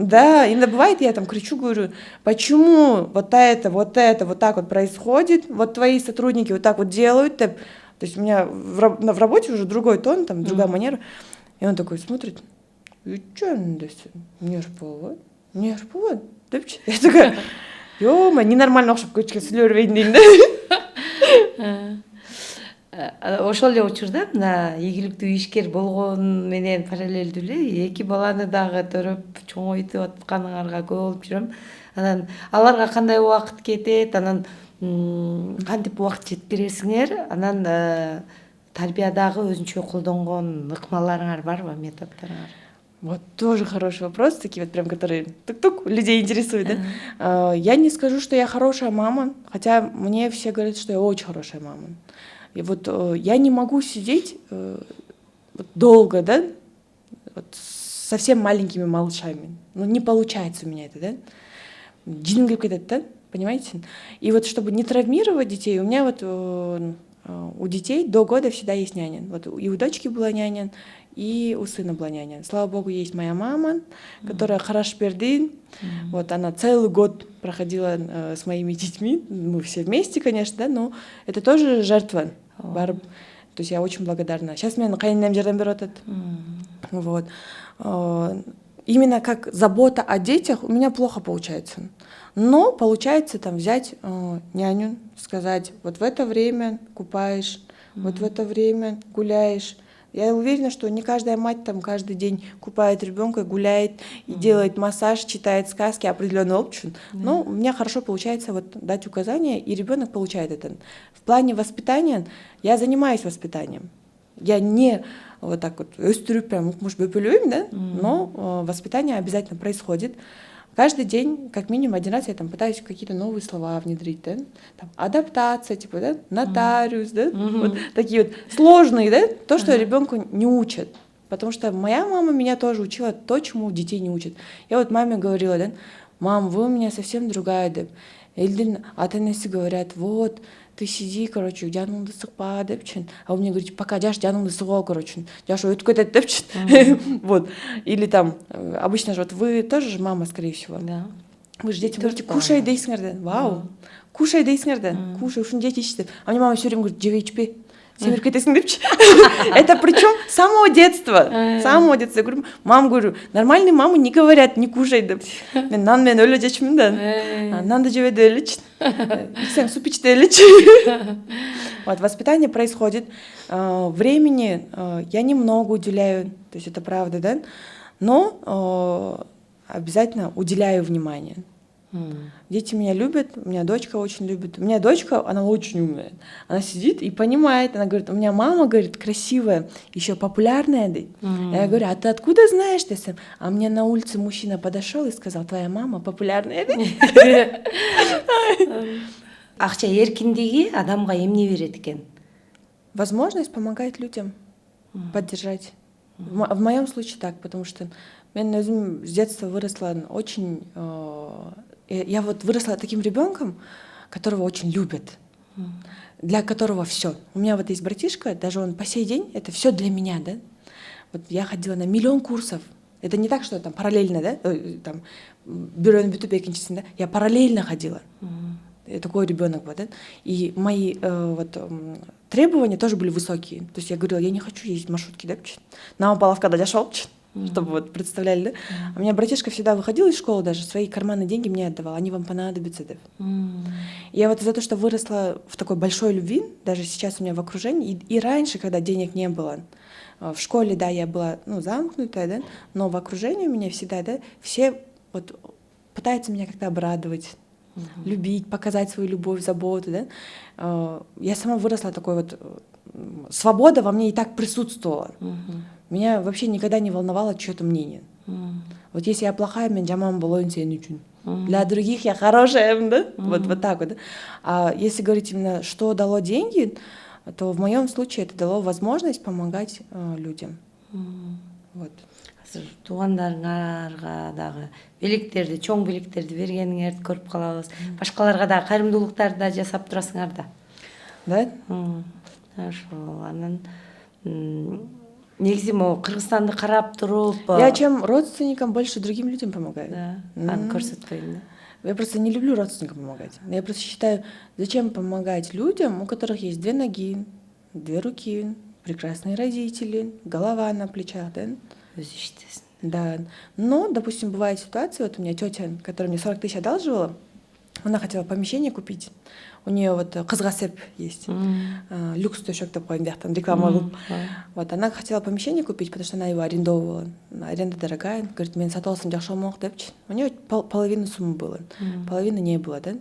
да, иногда бывает, я там кричу, говорю, почему вот это, вот так вот происходит, вот твои сотрудники вот так вот делают, то есть у меня в работе уже другой тон, там другая манера, и он такой смотрит, и что он здесь, не арпалат, да, я такая, ё-ма, ненормально окшоп көчкө сүйлөбөйүн дейм да. Ошол эле учурда мына ийгиликтүү ишкер болгон менен параллелдүү эле 2 баланы дагы төрөп чоңойтуп атканыңарга көп болуп жүрөм. Анан аларга кандай убакыт кетет, анан кантип убакыт жеткиресиңер, анан тарбиядагы өзүнчө колдонгон ыкмаларыңар барбы, методдоруңар? Вот тоже хороший вопрос, такие вот прям, которые тук-тук людей интересуют, да? Я не скажу, что я хорошая мама, хотя мне все говорят, что я очень хорошая мама. И вот я не могу сидеть вот долго, да, вот совсем маленькими малышами. Ну, не получается у меня это, да. Джинн говорит, да, понимаете? И вот чтобы не травмировать детей, у меня вот у детей до года всегда есть няня. Вот и у дочки была няня, и у сына была няня. Слава богу, есть моя мама, которая Харашпердин. Вот она целый год проходила с моими детьми. Мы все вместе, конечно, да, но это тоже жертва. То есть я очень благодарна. Сейчас мне кайненем жардам берет. Вот. Именно как забота о детях у меня плохо получается. Но получается там взять няню, сказать, вот в это время купаешь, вот в это время гуляешь. Я уверена, что не каждая мать там каждый день купает ребенка, гуляет и делает массаж, читает сказки определенный опыт. Но у меня хорошо получается вот дать указания, и ребенок получает это. В плане воспитания я занимаюсь воспитанием. Я не вот так вот өстіріп прям может бөпелөйм, да, но воспитание обязательно происходит. Каждый день, как минимум 1 раз я там пытаюсь какие-то новые слова внедрить, да, там, адаптация, типа, да, нотариус, да, вот такие вот сложные, да, то, что ребенку не учат. Потому что моя мама меня тоже учила то, чему детей не учат. Я вот маме говорила, да, мам, вы у меня совсем другая, да. Эльдин ата-энеси говорят, вот, ты сиди, короче, жаныңды сыкпа депчи. А он мне говорит, пока жаш жаныңды сыгып, короче, жаш өтүп кетет депчи. Вот. Или там, обычно же, вот вы тоже же мама, скорее всего. Да. Вы же детям говорите, кушай дейсиңер да. Вау. Кушай дейсиңер да. Кушай, ушуну жейчи деп. А мне мама все время говорит, жеп ичпе. Семеріп кетесің депчи. Это причем с самого детства. С самого детства. Я говорю, мам, говорю, нормальные мамы не говорят, не кушай деп. Мен нан мен өлө жечмин да. Нанды жебеди элечи. Иксең суп ичти элечи. Вот, воспитание происходит. Времени я немного уделяю, то есть это правда, да? Но обязательно уделяю внимание. Дети меня любят, у меня дочка очень любит. У меня дочка, она очень умная. Она сидит и понимает, она говорит, у меня мама, говорит, красивая, еще популярная. Я говорю, а ты откуда знаешь, ты сам? А мне на улице мужчина подошел и сказал, твоя мама популярная. Акча эркиндиги адамга эмне берет экен? Возможность помогать людям, поддержать. В моем случае так, потому что я с детства выросла очень... Я вот выросла таким ребенком, которого очень любят, для которого все. У меня вот есть братишка, даже он по сей день, это все для меня, да. Вот я ходила на 1 000 000 курсов. Это не так, что там параллельно, да, там бюро да. Я параллельно ходила. Я такой ребенок, да. И мои требования тоже были высокие. То есть я говорила, я не хочу ездить в маршрутки, да, на палавка да шел, чтобы вот представляли, да? А у меня братишка всегда выходил из школы, даже свои карманные деньги мне отдавал, они вам понадобятся, да. Я вот из-за того, что выросла в такой большой любви, даже сейчас у меня в окружении, и раньше, когда денег не было, в школе, да, я была, замкнутая, да, но в окружении у меня всегда, да, все вот пытаются меня как-то обрадовать, любить, показать свою любовь, заботу, да. Я сама выросла такой вот, свобода во мне и так присутствовала. Меня вообще никогда не волновало чье-то мнение. Вот если я плохая, мен жаман болоюн сен үчүн. Для других я хорошая, да? Вот так вот. Да? А если говорить именно, что дало деньги, то в моем случае это дало возможность помогать людям. Вот. Туугандарыңарга дагы белектерди, чоң белектерди бергениңерди көрүп калабыз. Башкаларга да кайрымдуулуктарды да жасап турасыңар да. Да? Ошол анан негизи могу Кыргызстанды карап туруп. Я чем родственникам больше другим людям помогаю. Да. Аны көрсөтпөйм да. Я просто не люблю родственникам помогать. Я просто считаю, зачем помогать людям, у которых есть 2 ноги, 2 руки, прекрасные родители, голова на плечах, да? Да. Но, допустим, бывает ситуация, вот у меня тетя, которая мне 40 000 одалживала, она хотела помещение купить. У нее вот кызгасеп есть, люкс төшөк деп коем, там реклама кылып. Вот, она хотела помещение купить, потому что она его арендовала. Аренда дорогая. Говорит, мен сатып алсам жакшы болмок депчи. У нее половина суммы было, половины не было, да?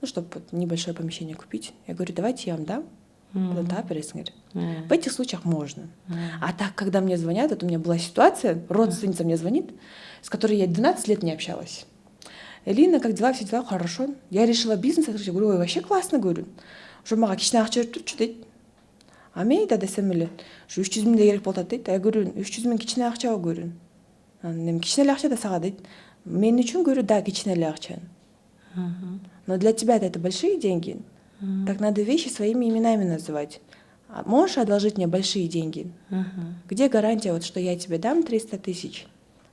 Ну, чтобы вот небольшое помещение купить. Я говорю, давайте я вам дам. В этих случаях можно. А так, когда мне звонят, вот у меня была ситуация, родственница мне звонит, с которой я 12 лет не общалась. Элина, как дела? Все дела хорошо. Я решила бизнес открыть. Я говорю, ой, вообще классно, говорю. Уже мага кичине акча берип турчу дейт. А мен да десем эле, 300 000 да керек болот дейт. Я говорю, 300 000 кичине акчабы, говорю. Анан кичине эле акча да сага дейт. Мен үчүн, говорю, да, кичине эле акча. Но для тебя это большие деньги. Так надо вещи своими именами называть. Можешь одолжить мне большие деньги? Где гарантия, вот, что я тебе дам 300 000,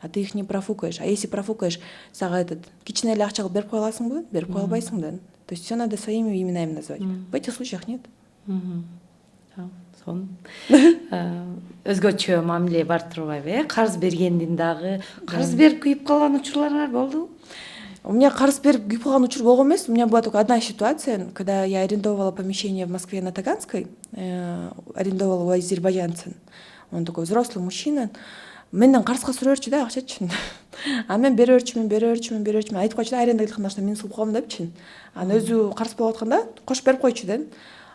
а ты их не профукаешь? А если профукаешь, сага этот кичине эле акча берип кое аласыңбы? Берип кое албайсың да. То есть все надо своими именами называть. В этих случаях нет. Өзгөчө мамиле бар турбайбы, карыз бергендин дагы. Карыз берип күйүп калган учурларыңар болдубу? У меня карыз берип күйүп калган учур болгон эмес. У меня была только одна ситуация, когда я арендовала помещение в Москве на Таганской, арендовала у азербайджанца. Он такой взрослый мужчина. Менден карызга сурап берчү да, акчачы. А мен бере берчүмүн. Айтып койчу да, аренда кылганда мен сулуп калдым депчи. Анан өзү карыз болуп атканда кошуп берип койчу да.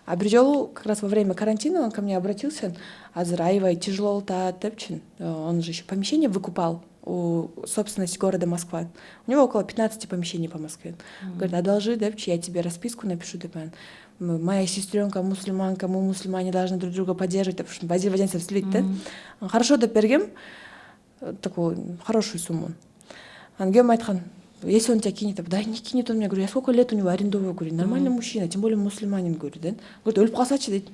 А бир жолу как раз во время карантина он ко мне обратился. Азыр аябай тяжело атат депчи. Он же еще помещение выкупал у собственности города Москва. У него около 15 помещений по Москве. Говорит, одолжи, депчи, я тебе расписку напишу, депен. Моя сестренка мусульманка, мы мусульмане должны друг друга поддерживать, потому что в азербайджанцев слить, да? Хорошо деп бергем такую хорошую сумму. Ангем айткан, если он тебя кинет, да не кинет он меня, говорю, я сколько лет у него арендовый, говорю, нормальный мужчина, тем более мусульманин, говорю, да. Говорит, өлүп калсачы дейт.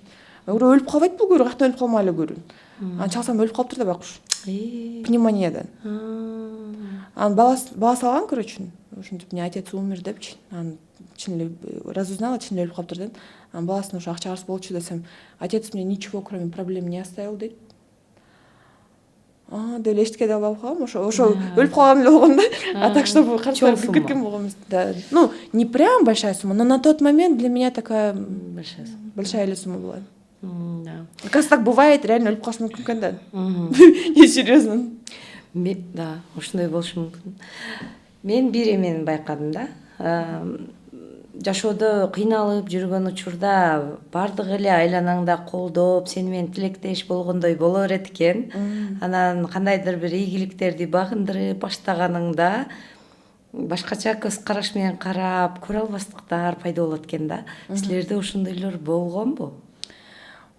Я говорю, өлүп калбайт бул, говорю, каяктан өлүп калмайлы, говорю. Аны чалсам өлүп калыптыр да байкуш. Пневмониядан. Анын баласы алган, короче, ушинтип мне отец умер депчи. Анын чын эле разузнала, чын эле өлүп калыптыр да. Анын баласына ушу акча карыз болчу десем, отец мне ничего кроме проблем не оставил дейт. Деп эле эчтеке албай калгам, ошо өлүп калган эле болгон да. А так чтобы карчылар кирген болгон эмес. Да. Ну, не прям большая сумма, но на тот момент для меня такая большая эле сумма была. Да. Оказывается, так бывает, реально өлүп калышы мүмкүн экен да. Не, серьезно. Да, ошондой болушу мүмкүн. Мен бир эмени байкадым да. Жашоодо кыйналып жүргөн учурда бардык эле айланаңда колдоп, сени менен тилектеш болгондой боло берет экен. Анан кандайдыр бир ийгиликтерди багындырып баштаганыңда башкача көз караш менен карап, көрө албастыктар пайда болот экен да. Силерде ошондойлор болгонбу?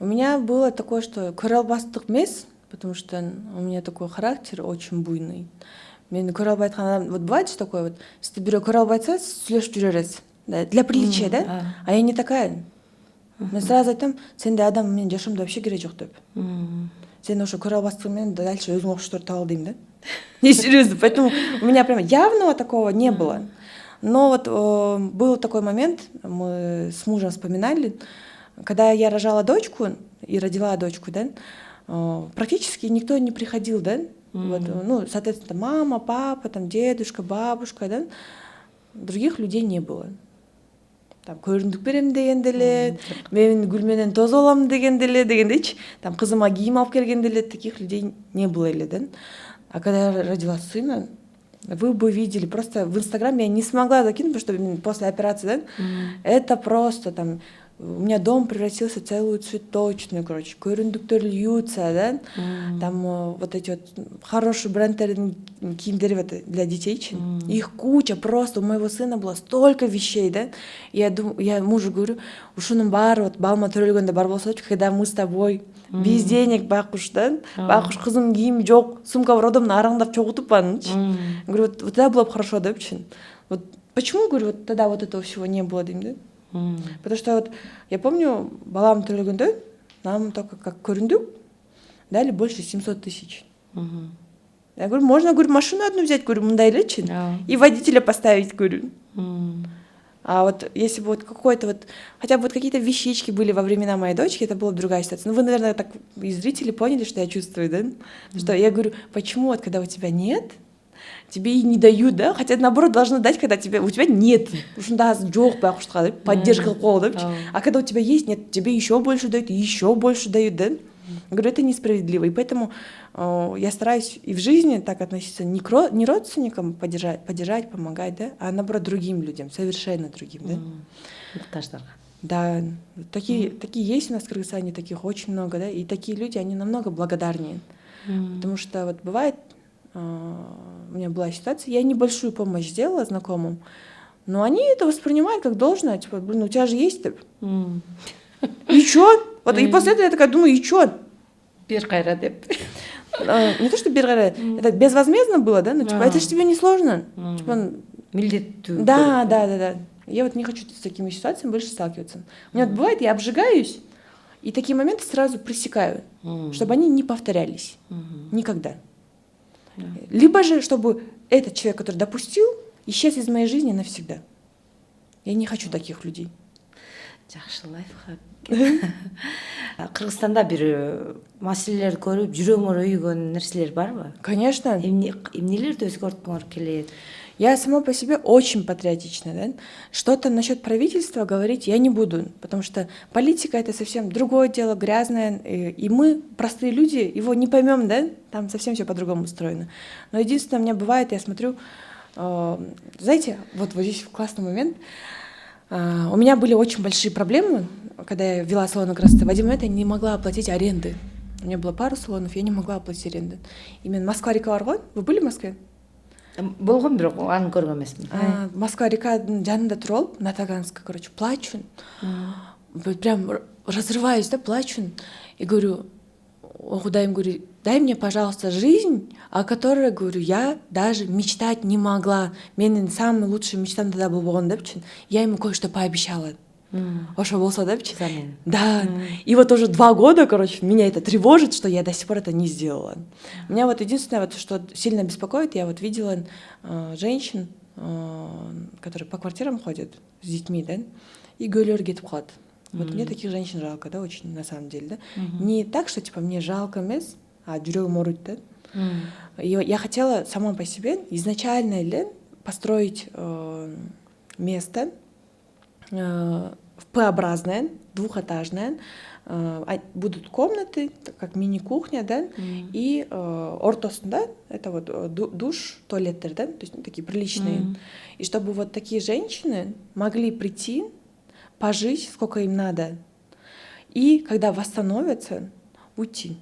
У меня было такое, что көрө албастык эмес, потому что у меня такой характер очень буйный. Мен көрө албай аткан адам, вот бывает же такое, вот, если бирөө көрө албай атса, сүйлөшүп жүрө бересиз. Да, для приличия, да? А я не такая. Мен сразу айтам, сенде адам менен жашоомдо вообще кереги жок деп. Сен ошо көрө албастыгың менен дальше өзүңө окшошторду таба ал дейм да. Не, серьезно, поэтому у меня прям явного такого не было. Но вот был такой момент, мы с мужем вспоминали, когда я рожала дочку и родила дочку, да, практически никто не приходил, да. Вот, ну, соответственно, мама, папа, там, дедушка, бабушка, да, других людей не было. Там көрүндүк берем дегенде эле, мен гүл менен тоз алам дегенде эле, дегендейчи, там кызыма кийим алып келгенде эле, таких людей не было эле, да. А когда я родила сына, вы бы видели, просто в Инстаграме я не смогла закинуть, потому что после операции, да, это просто там, у меня дом превратился в целую цветочную, короче, көрүндүктөр льются, да, там вот эти вот хорошие брендтердин кийимдери для детей, их куча, просто у моего сына было столько вещей, да, я мужу говорю, ушунун баары вот балма төрөлгөндө бар болсочу, когда мы с тобой без денег байкуш, да, байкуш кызым кийими жок, сумка бар одомун араңдап чогултуп анычы. Говорю, вот тогда было бы хорошо, да, вот почему, говорю, вот тогда вот этого всего не было, дейм, да? Потому что вот я помню, балам төлөгөндө нам только как көрүндүк дали больше 700 тысяч. Я говорю, можно, говорю, машину одну взять, говорю, мындай элечи, и водителя поставить, говорю. А вот если бы вот какой-то вот, хотя бы вот какие-то вещички были во времена моей дочки, это была бы другая ситуация. Ну, вы, наверное, так и зрители поняли, что я чувствую, да? Что я говорю, почему вот когда у тебя нет, тебе и не дают, да? Хотя наоборот должны дать, когда у тебя нет. Ушунда жок байкуштка, поддержка кол, да? А когда у тебя есть, нет, тебе еще больше дают, да? Я говорю, это несправедливо. И поэтому я стараюсь и в жизни так относиться не родственникам поддержать, помогать, да, а наоборот другим людям, совершенно другим, да. Да, такие есть у нас в Кыргызстане, таких очень много, да, и такие люди, они намного благодарнее. Потому что вот бывает, у меня была ситуация, я небольшую помощь сделала знакомым, но они это воспринимают как должное, типа, блин, у тебя же есть, и чё? Вот и после этого я такая думаю, и чё? Бир кайра деп. Не то, что бир кайра, это безвозмездно было, да, ну типа, это же тебе не сложно. Типа, милдеттүү. Да. Я вот не хочу с такими ситуациями больше сталкиваться. У меня вот бывает, я обжигаюсь, и такие моменты сразу пресекаю, чтобы они не повторялись. Никогда. Либо же, чтобы этот человек, который допустил, исчез из моей жизни навсегда. Я не хочу таких людей. Жакшы лайфхак. Кыргызстанда бир маселелерди көрүп жүрөгүңөр өйгөн нерселер барбы? Конечно. Эмнелерди өзгөрткүңөр келет? Я сама по себе очень патриотична, да? Что-то насчет правительства говорить я не буду, потому что политика — это совсем другое дело, грязное, и мы, простые люди, его не поймем, да? Там совсем все по-другому устроено. Но единственное, у меня бывает, я смотрю, знаете, вот здесь классный момент, у меня были очень большие проблемы, когда я вела салон красоты. В один момент я не могла оплатить аренды. У меня было пару салонов, я не могла оплатить аренду. Именно Москва-река бар ғой? Вы были в Москве? Болгон, бирок аны көргөн эмесмин. Москва-реканын жанында туруп алып, на Таганской, короче, плачу. Прям разрываюсь, да, плачу. И говорю, о, Кудайым, говорю, дай мне, пожалуйста, жизнь, о которой, говорю, я даже мечтать не могла. Менің самый лучший мечтам тогда был болған деп чин. Я ему кое-что пообещала. Ошо болса деп чин. Да. И вот уже 2 года, короче, меня это тревожит, что я до сих пор это не сделала. Меня вот единственное, вот, что сильно беспокоит, я вот видела женщин, которые по квартирам ходят с детьми, да, и гөлөр кетіп қалады. Вот мне таких женщин жалко, да, очень, на самом деле, да. Не так, что, типа, мне жалко емес, а жүрегім ауырайды, да. И я хотела сама по себе изначально построить место П-образное, двухэтажное. Будут комнаты, как мини-кухня, да, и ортосында, это вот душ, туалеттер, да, то есть такие приличные. И чтобы вот такие женщины могли прийти, пожить, сколько им надо, и когда восстановятся, уйти.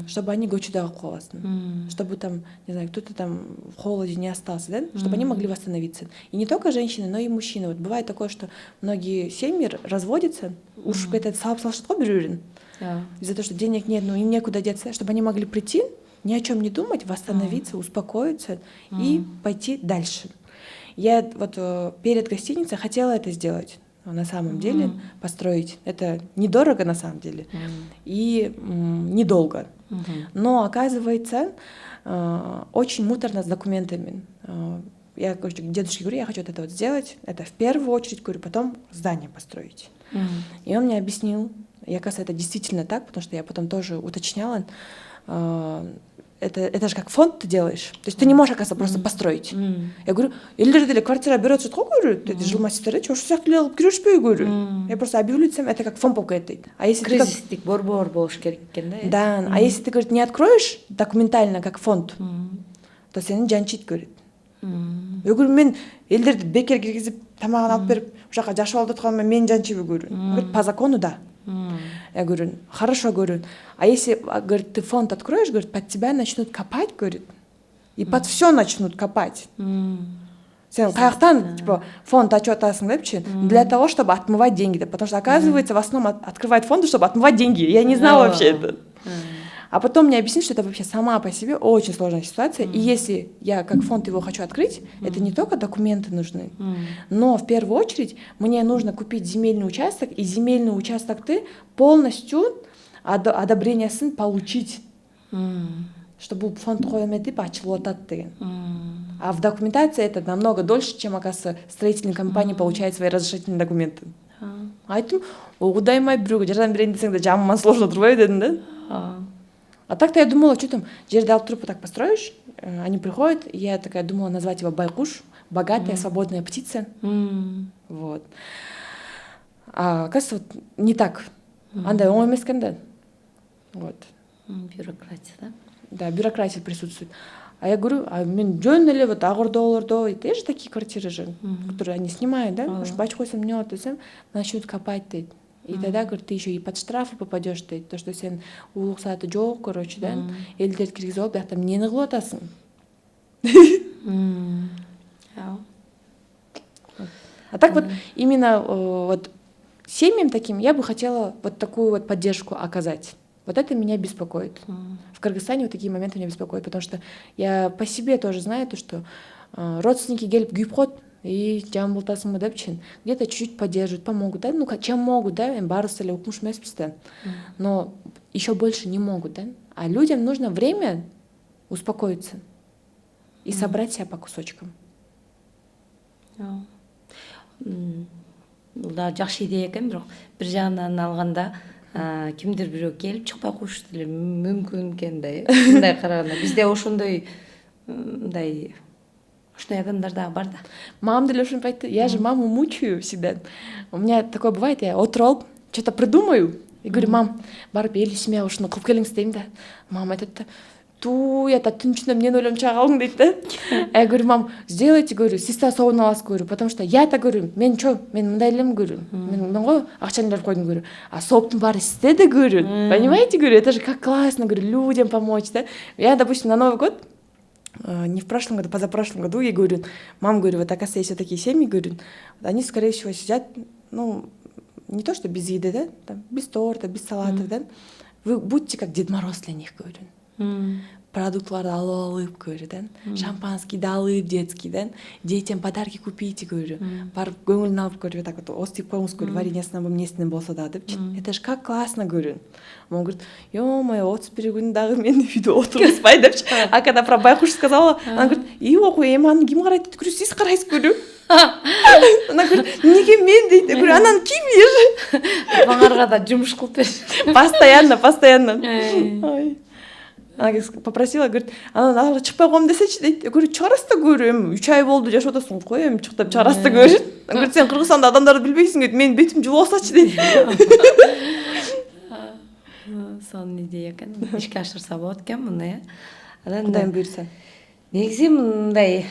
Чтобы они гочудағы қоласын, чтобы там, не знаю, кто-то там в холоде не остался, да? Чтобы они могли восстановиться. И не только женщины, но и мужчины. Вот бывает такое, что многие семьи разводятся, уж этот салап-салшатко берурин, из-за того, что денег нет, но им некуда деться, чтобы они могли прийти, ни о чем не думать, восстановиться, успокоиться и пойти дальше. Я вот перед гостиницей хотела это сделать. На самом деле построить. Это недорого на самом деле и недолго. Но оказывается очень муторно с документами. Я к дедушке говорю, я хочу это вот сделать. Это в первую очередь, говорю, потом здание построить. И он мне объяснил, и оказывается, это действительно так, потому что я потом тоже уточняла. Это же как фонд ты делаешь. То есть ты не можешь, оказывается, просто построить. Я говорю, елдерде квартира берется, что говорю, ты жил мастер, что всякие алып киришпей, говорю. Я просто объявлю, это как фонд болып кетті. А если кризистик бор болуш керек екен, да? Да, а если ты, говорит, не откроешь документально как фонд, то сені жанчит, говорит. Я говорю, мен елдерді бекер киргизип, тамағын алып беріп, жаққа жашып алып жатқаныма мен жанчибі, говорю. Говорит, по закону, да. Я говорю, хорошо, говорю, а если, говорит, ты фонд откроешь, говорит, под тебя начнут копать, говорит, и под все начнут копать. Сен қаяқтан, типа, фонд отчетасың деп, для того, чтобы отмывать деньги, потому что, оказывается, в основном открывают фонды, чтобы отмывать деньги. Я не знала вообще это. А потом мне объяснили, что это вообще сама по себе очень сложная ситуация. И если я как фонд его хочу открыть, это не только документы нужны, но в первую очередь мне нужно купить земельный участок, и земельный участок ты полностью одобрениесін получить, чтобы фонд қоймеді açылып атады деген. А в документации это намного дольше, чем, оказывается, строительные компании получают свои разрешительные документы. Айттым, құдайым-ай, біреуге жардам берейін десең де жаман сложно тұрбай дедім, да? А так-то я думала, что там, жерді алып тұрып так построишь, они приходят, и я такая думала назвать его Байкуш, богатая, свободная птица. Вот. А оказывается, вот не так. Андай оңай емес екен, да? Вот. Бюрократия, да? Да, бюрократия присутствует. А я говорю, а мен жөн эле вот Ақордаларда, есть же такие квартиры же, которые они снимают, да? Может, бач қойсам не отысам, начнут копать, дейді. И тогда, говорит, ты еще и под штрафы попадешь, дейді. То, что сен улуксаты жоқ, короче, да? Елдерді кіргізіп алып, там нені қылып атасың? А так вот, именно вот семьям таким я бы хотела вот такую вот поддержку оказать. Вот это меня беспокоит. В Кыргызстане вот такие моменты меня беспокоят, потому что я по себе тоже знаю, то, что родственники келіп күйіп қойды, и жаман болтасың ба деп чин, где-то чуть-чуть поддерживают, помогут, да, ну чем могут, да, барысы эле укмуш эмеспиз да, но еще больше не могут, да, а людям нужно время успокоиться и собрать себя по кусочкам. Да, жакшы идея экен, бирок бир жагынан алганда кимдир бирөө келип чыкпай коюшу деле мүмкүн экен да, мындай караганда бизде ошондой мындай ошондой адамдар дагы бар да. Мама деле ошентип айтты, я же маму мучаю всегда. У меня такое бывает, я отуруп алып что-то придумаю и говорю, мам, барып эл ишиме ушуну кылып келиңиз дейм да. Мама айтат да, я так түн ичинде эмнени ойлонуп чыга калдың дейт да. Я говорю, мам, сделайте, говорю, сестра соогун аласыз, говорю, потому что я-то, говорю, мен мындай элем, говорю, мен го акчаны берип койдум, говорю, а сооптун баары сизде да, говорю, понимаете, говорю, это же как классно, говорю, людям помочь, да. Я, допустим, на Новый год, не в прошлом году, позапрошлом году, я говорю, мам, говорю, вот оказывается, есть вот такие семьи, говорю, они, скорее всего, сидят, ну, не то, что без еды, да, там, без торта, без салатов, да, вы будьте как Дед Мороз для них, говорю. продуктларды алып көрүү да, шампанскийди алып детский да, детям подарки купите көрүү, барып көңүлүн алып көрүү, так вот остип коюңуз көрүү, вареньясынан эмнесинен болсо да депчи. Это ж как классно көрүү. Он говорит, ё-моё, 31 күн дагы мен үйдө отурбайбы депчи. А когда про байкуш сказала, она говорит, и окуй, эми аны ким карайт деп көрүү, сиз карайсыз көрүү. Она говорит, неге мен дейт, я говорю, анан ким еш? Баңарга да жумуш кылып бер. Постоянно. Ой. Она попросила, говорит, ана чыкпай коем десечи дейт. Я говорю, чыгарасыз да көрүү, эми 3 ай болду жашап атасың, кой эми чык деп чыгарасыз да көрүү. Она говорит, сен Кыргызстанда адамдарды билбейсиң дейт, менин бетим жылып алсачы дейт. Сонун идея экен. Ишке ашырса болот экен муну, Анан Кудайым буйрса. негизи мындай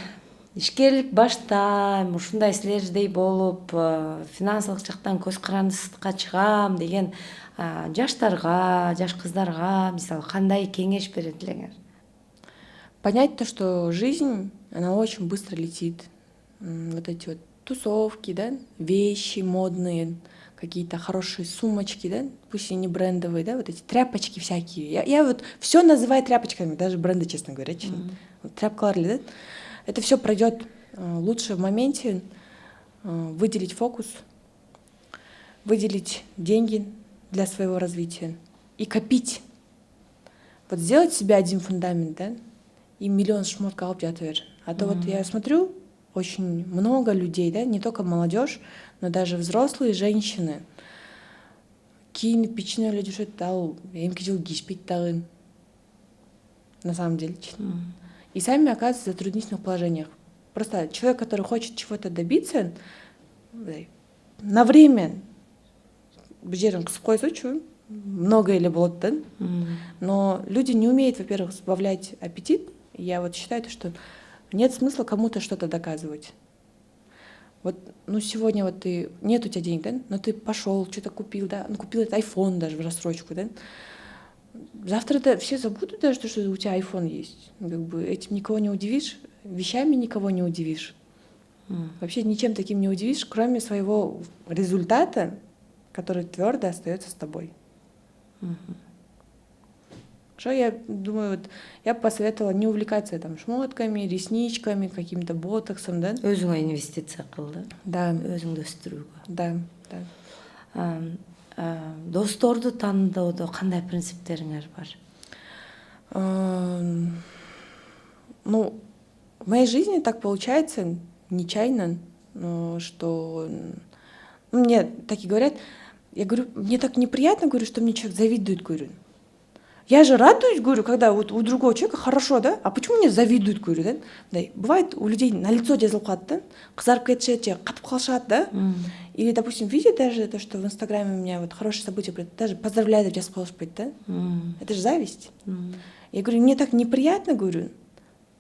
ишкерлик баштайм, ушундай силердей болуп, финансылык жактан көз карандысыкка чыгам деген жаштарга, жаш кыздарга мисалы кандай кеңеш берет элеңер? Понять то, что жизнь, она очень быстро летит. Вот эти вот тусовки, да, вещи модные, какие-то хорошие сумочки, да, пусть и не брендовые, да, вот эти тряпочки всякие. Я вот все называю тряпочками, даже бренды, честно говоря. Вот тряпкалар, да. Это все пройдет. Лучше в моменте выделить фокус, выделить деньги для своего развития и копить. Вот сделать себе один фундамент, да, и миллион шмотка алып жата бер. А то вот я смотрю, очень много людей, да, не только молодежь, но даже взрослые женщины кийинип пичинип эле жүрүшөт, ал эмки жыл кийишпейт дагы. На самом деле. И сами оказываются в затруднительных положениях. Просто человек, который хочет чего-то добиться, на время жерин кысып койсочу, много или болот да. Но люди не умеют, во-первых, сбавлять аппетит. Я вот считаю, что нет смысла кому-то что-то доказывать. Вот, ну сегодня вот ты, нет у тебя денег, да, но ты пошел, что-то купил, да, ну купил этот iPhone даже в рассрочку, да. Завтра все забудут даже, что у тебя iPhone есть. Как бы этим никого не удивишь, вещами никого не удивишь. Вообще ничем таким не удивишь, кроме своего результата, который твердо остается с тобой. Что я думаю, вот я бы посоветовала не увлекаться там шмотками, ресничками, каким-то ботоксом, да? Өзүңө инвестиция кыл, Да. Өзүңдү өстүрүүгө. Да. Досторду тандоодо кандай принциптериңер бар? Ну, в моей жизни так получается нечаянно, что мне так и говорят. Я говорю, мне так неприятно, говорю, что мне человек завидует, говорю. Я же радуюсь, говорю, когда вот у другого человека хорошо, да? А почему мне завидуют, говорю, да? Да. Бывает, у людей на лицо жазылып калат, да? Кызарып кетишет, же катып калышат, да? Или, допустим, видят даже то, что в Инстаграме у меня вот хорошие события, даже поздравляют, деп жазып калышпайт, да? Это же зависть. Я говорю, мне так неприятно, говорю.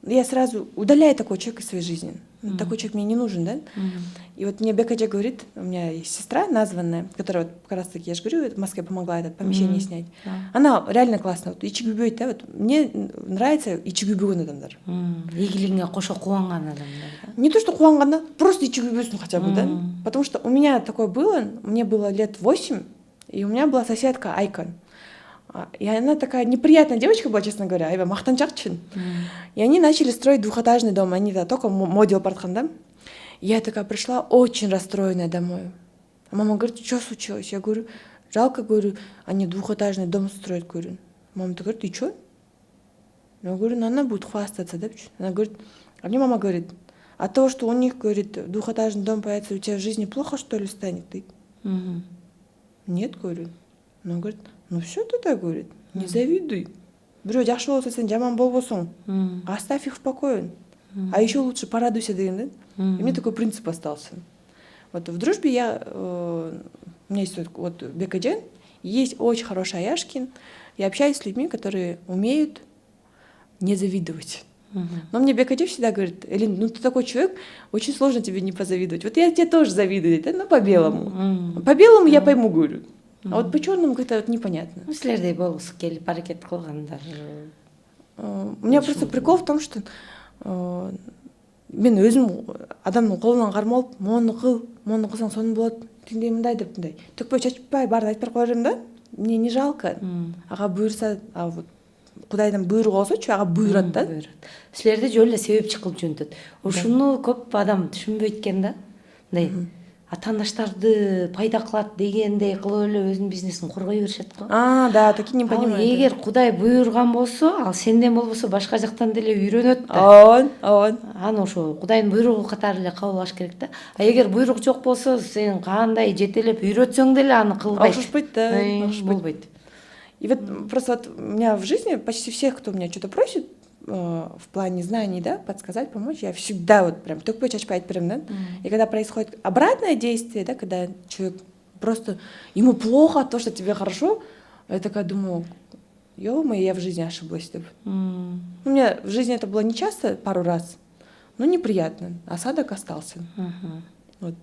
Я сразу удаляю такого человека из своей жизни. Такой человек мне не нужен, да? И вот мне Бекаджа говорит, у меня есть сестра названная, которая вот как раз таки, я же говорю, в Москве помогла это помещение снять. Она реально классная. Вот ичигүбөйт, да? Вот мне нравится ичигүбөгөн адамдар. Ийгилигиңе кошо кубанган адамдар, да? Не то, что кубанган, да? Просто ичигүбөсүн хотя бы, да? Потому что у меня такое было, мне было лет 8, и у меня была соседка Айка. И она такая неприятная девочка была, честно говоря, айба мактанчакчын. И они начали строить двухэтажный дом, они да, только модел бараткан, да? Я такая пришла очень расстроенная домой. А мама говорит, что случилось? Я говорю, жалко, говорю, они двухэтажный дом строят, говорю. Мама говорит, и что? Я говорю, ну она будет хвастаться, да? Она говорит, а мне мама говорит, от того, что у них, говорит, двухэтажный дом появится, у тебя в жизни плохо, что ли, станет? Ты? Нет, говорю. Она говорит, ну все тогда, говорит, не завидуй. Бирөө жакшы болсо сен жаман болбосуң. Оставь их в покое. А еще лучше порадуйся деген, да? И мне такой принцип остался. Вот в дружбе у меня есть вот Бекаджен, есть очень хороший Аяшкин. Я общаюсь с людьми, которые умеют не завидовать. Но мне Бекаджи всегда говорит, Элин, ну ты такой человек, очень сложно тебе не позавидовать. Вот я тебе тоже завидую, да? Ну по белому. По белому я пойму, говорю. А вот по черному как-то вот непонятно. Ну, силердей болгусу келип аракет кылгандар. У меня просто прикол в том, что мен өзүм адамдын колунан кармап алып, мону кылсаң сонун болот, тиндей мындай деп мындай. Төкпөй чачпай баарын айтып берип коя берем да. Мне не жалко. Ага буйрса, а вот Кудайдын буйругу болсочу ага буйрат да. Силерде жөн эле себепчи кылып жөнөтөт. Ушуну көп адам түшүнбөйт экен да. Мындай атаандаштарды пайда кылат дегендей кылып эле өзүнүн бизнесин коргой беришет го. Да, такие не Ал понимают. эгер Кудай буйрган болсо, ал сенден болбосо башка жактан деле үйрөнөт да. Ооон. Аны ошо Кудайдын буйругу катары эле кабыл алыш керек да. А эгер буйрук жок болсо, сен кандай жетелеп үйрөтсөң деле аны кылбайт. Окшошпойт, да. Болбойт. И вот просто вот у меня в жизни почти всех, кто меня что-то просит, в плане знаний, да, подсказать, помочь, я всегда вот прям тупо чачпать прям, да. И когда происходит обратное действие, да, когда человек просто, ему плохо от того, что тебе хорошо, я такая думаю, ё-моё, я в жизни ошиблась. У меня в жизни это было не часто, пару раз, но неприятно. Осадок остался. Вот.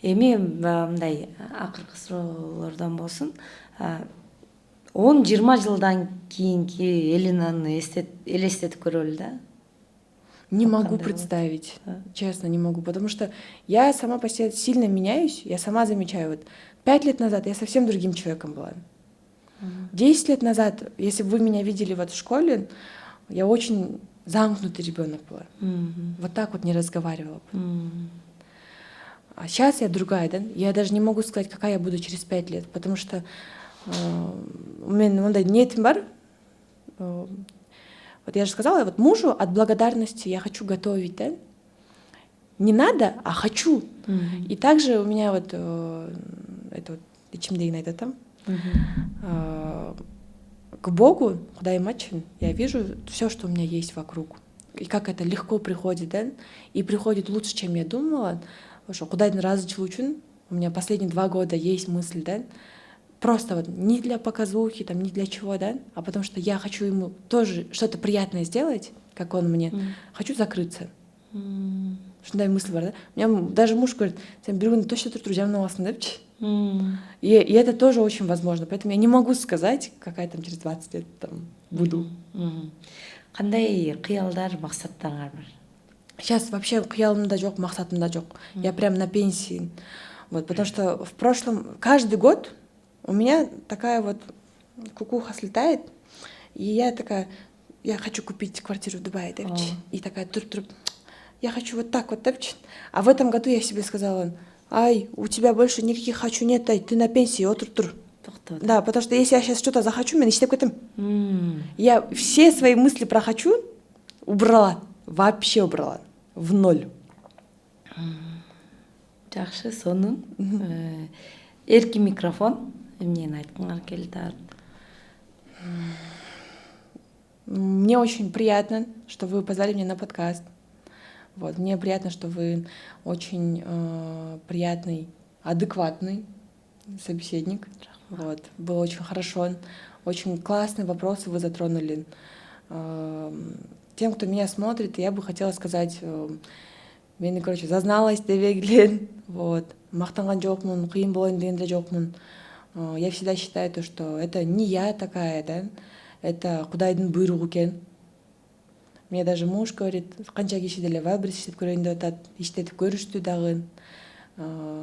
Эми мындай акыркы суроолордон болсун. 10-20 жылдан кийинки Элинаны элестетип көрөлү да. Не могу представить, честно, не могу, потому что я сама по себе сильно меняюсь, я сама замечаю, вот 5 лет назад я совсем другим человеком была. 10 лет назад, если бы вы меня видели вот в школе, я очень замкнутый ребенок была. Вот так вот не разговаривала. А сейчас я другая, да? Я даже не могу сказать, какая я буду через 5 лет, потому что у меня мындай ниетим бар. Вот я же сказала, вот мужу от благодарности я хочу готовить, да? Не надо, а хочу. И также у меня вот это вот ичимдеги айтат там. К Богу, Кудайым ачын, я вижу все, что у меня есть вокруг. И как это легко приходит, да? И приходит лучше, чем я думала. Ошо Кудайдын ыраазычылыгы үчүн у меня последние 2 года есть мысль, да? Просто вот не для показухи, там, не для чего, да? А потому что я хочу ему тоже что-то приятное сделать, как он мне. Хочу закрыться. Ушундай мысль бар, да? У меня даже муж говорит, сен бир күнү точно туруп жаман аласың депчи. И это тоже очень возможно. Поэтому я не могу сказать, какая там через 20 лет там буду. Кандай кыялдар, максаттарыңар бар? Сейчас вообще кыялымда жок, максатымда жок. Я прям на пенсии. Вот, потому что в прошлом, каждый год у меня такая вот кукуха слетает, и я такая, я хочу купить квартиру в Дубае, депчи. И такая, я хочу вот так вот, депчи. А в этом году я себе сказала, ай, у тебя больше никаких хочу нет, ай, ты на пенсии, отур. Да, потому что если я сейчас что-то захочу, мен иштеп кетем. Я все свои мысли про хочу убрала, вообще убрала, в ноль. Жакшы, сонун. Эркин микрофон. Эмнени айткыңар келди? Мне очень приятно, что вы позвали меня на подкаст. Вот, мне приятно, что вы очень приятный, адекватный собеседник. Вот, было очень хорошо, очень классные вопросы вы затронули. Тем, кто меня смотрит, я бы хотела сказать, мени, короче, зазналась дебегилен, вот, мактанган жокмун, кыйын болоюн деген деле жокмун. Я всегда считаю то, что это не я такая, да, это Кудайдын буйругу экен. Мне даже муж говорит, канча киши деле вайбрис иштеп көрөйүн деп атат, иштетип көрүштү дагы.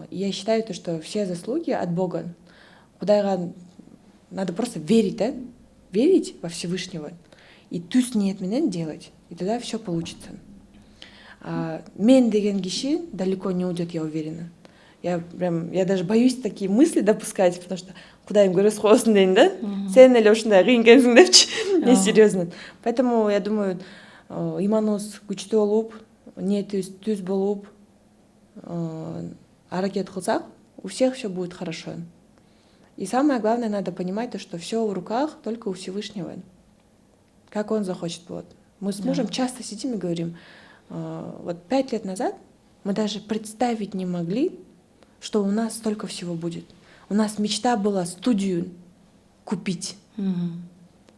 И я считаю то, что все заслуги от Бога. Кудайга надо просто верить, да? Верить во Всевышнего и түз ниет менен делать, и тогда все получится. Мен деген киши далеко не уйдет, я уверена. Я даже боюсь такие мысли допускать, потому что Кудайым көрөс коосун дейм, да? Сен эле ушундай кыйын экенсиң депчи. Не, серьезно. Поэтому я думаю, иманыбыз күчтүү болуп, ниетибиз түз болуп, аракет кылсак, у всех все будет хорошо. И самое главное, надо понимать то, что все в руках только у Всевышнего. Как он захочет. Вот. Мы с мужем часто сидим и говорим, вот 5 лет назад мы даже представить не могли, что у нас столько всего будет. У нас мечта была студию купить.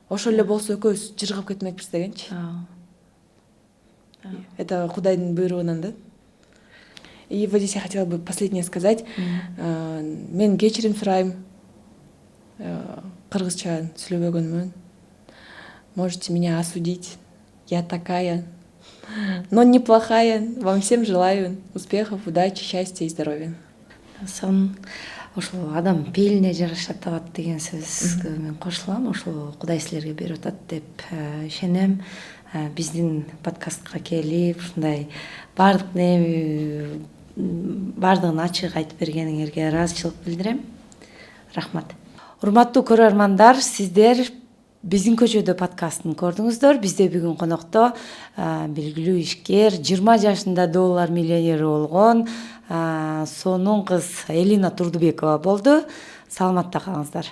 Ошо эле болсо экөөбүз жыргап кетмекпиз дегенчи. Это Кудайдын буйругунан, да? И вот здесь я хотела бы последнее сказать. Мен кечирим сурайм. Кыргызча сүйлөбөгөнмүн. Можете меня осудить. Я такая, но неплохая. Вам всем желаю успехов, удачи, счастья и здоровья. Сон. ошол адам пейилине жараша табат деген сөзгө мен кошулам. Ошол Кудай силерге берип атат деп ишенем. Биздин подкастка келип ушундай баардыгын ачык айтып бергениңерге ыраазычылык билдирем. Рахмат. Урматтуу көрөрмандар, сиздер биздин көчөдө подкастын көрдүңүздөр. Бизде бүгүн конокто белгилүү ишкер, 20 жашында доллар миллионери болгон сонун кыз Элина Турдубекова болду. Саламатта калыңыздар.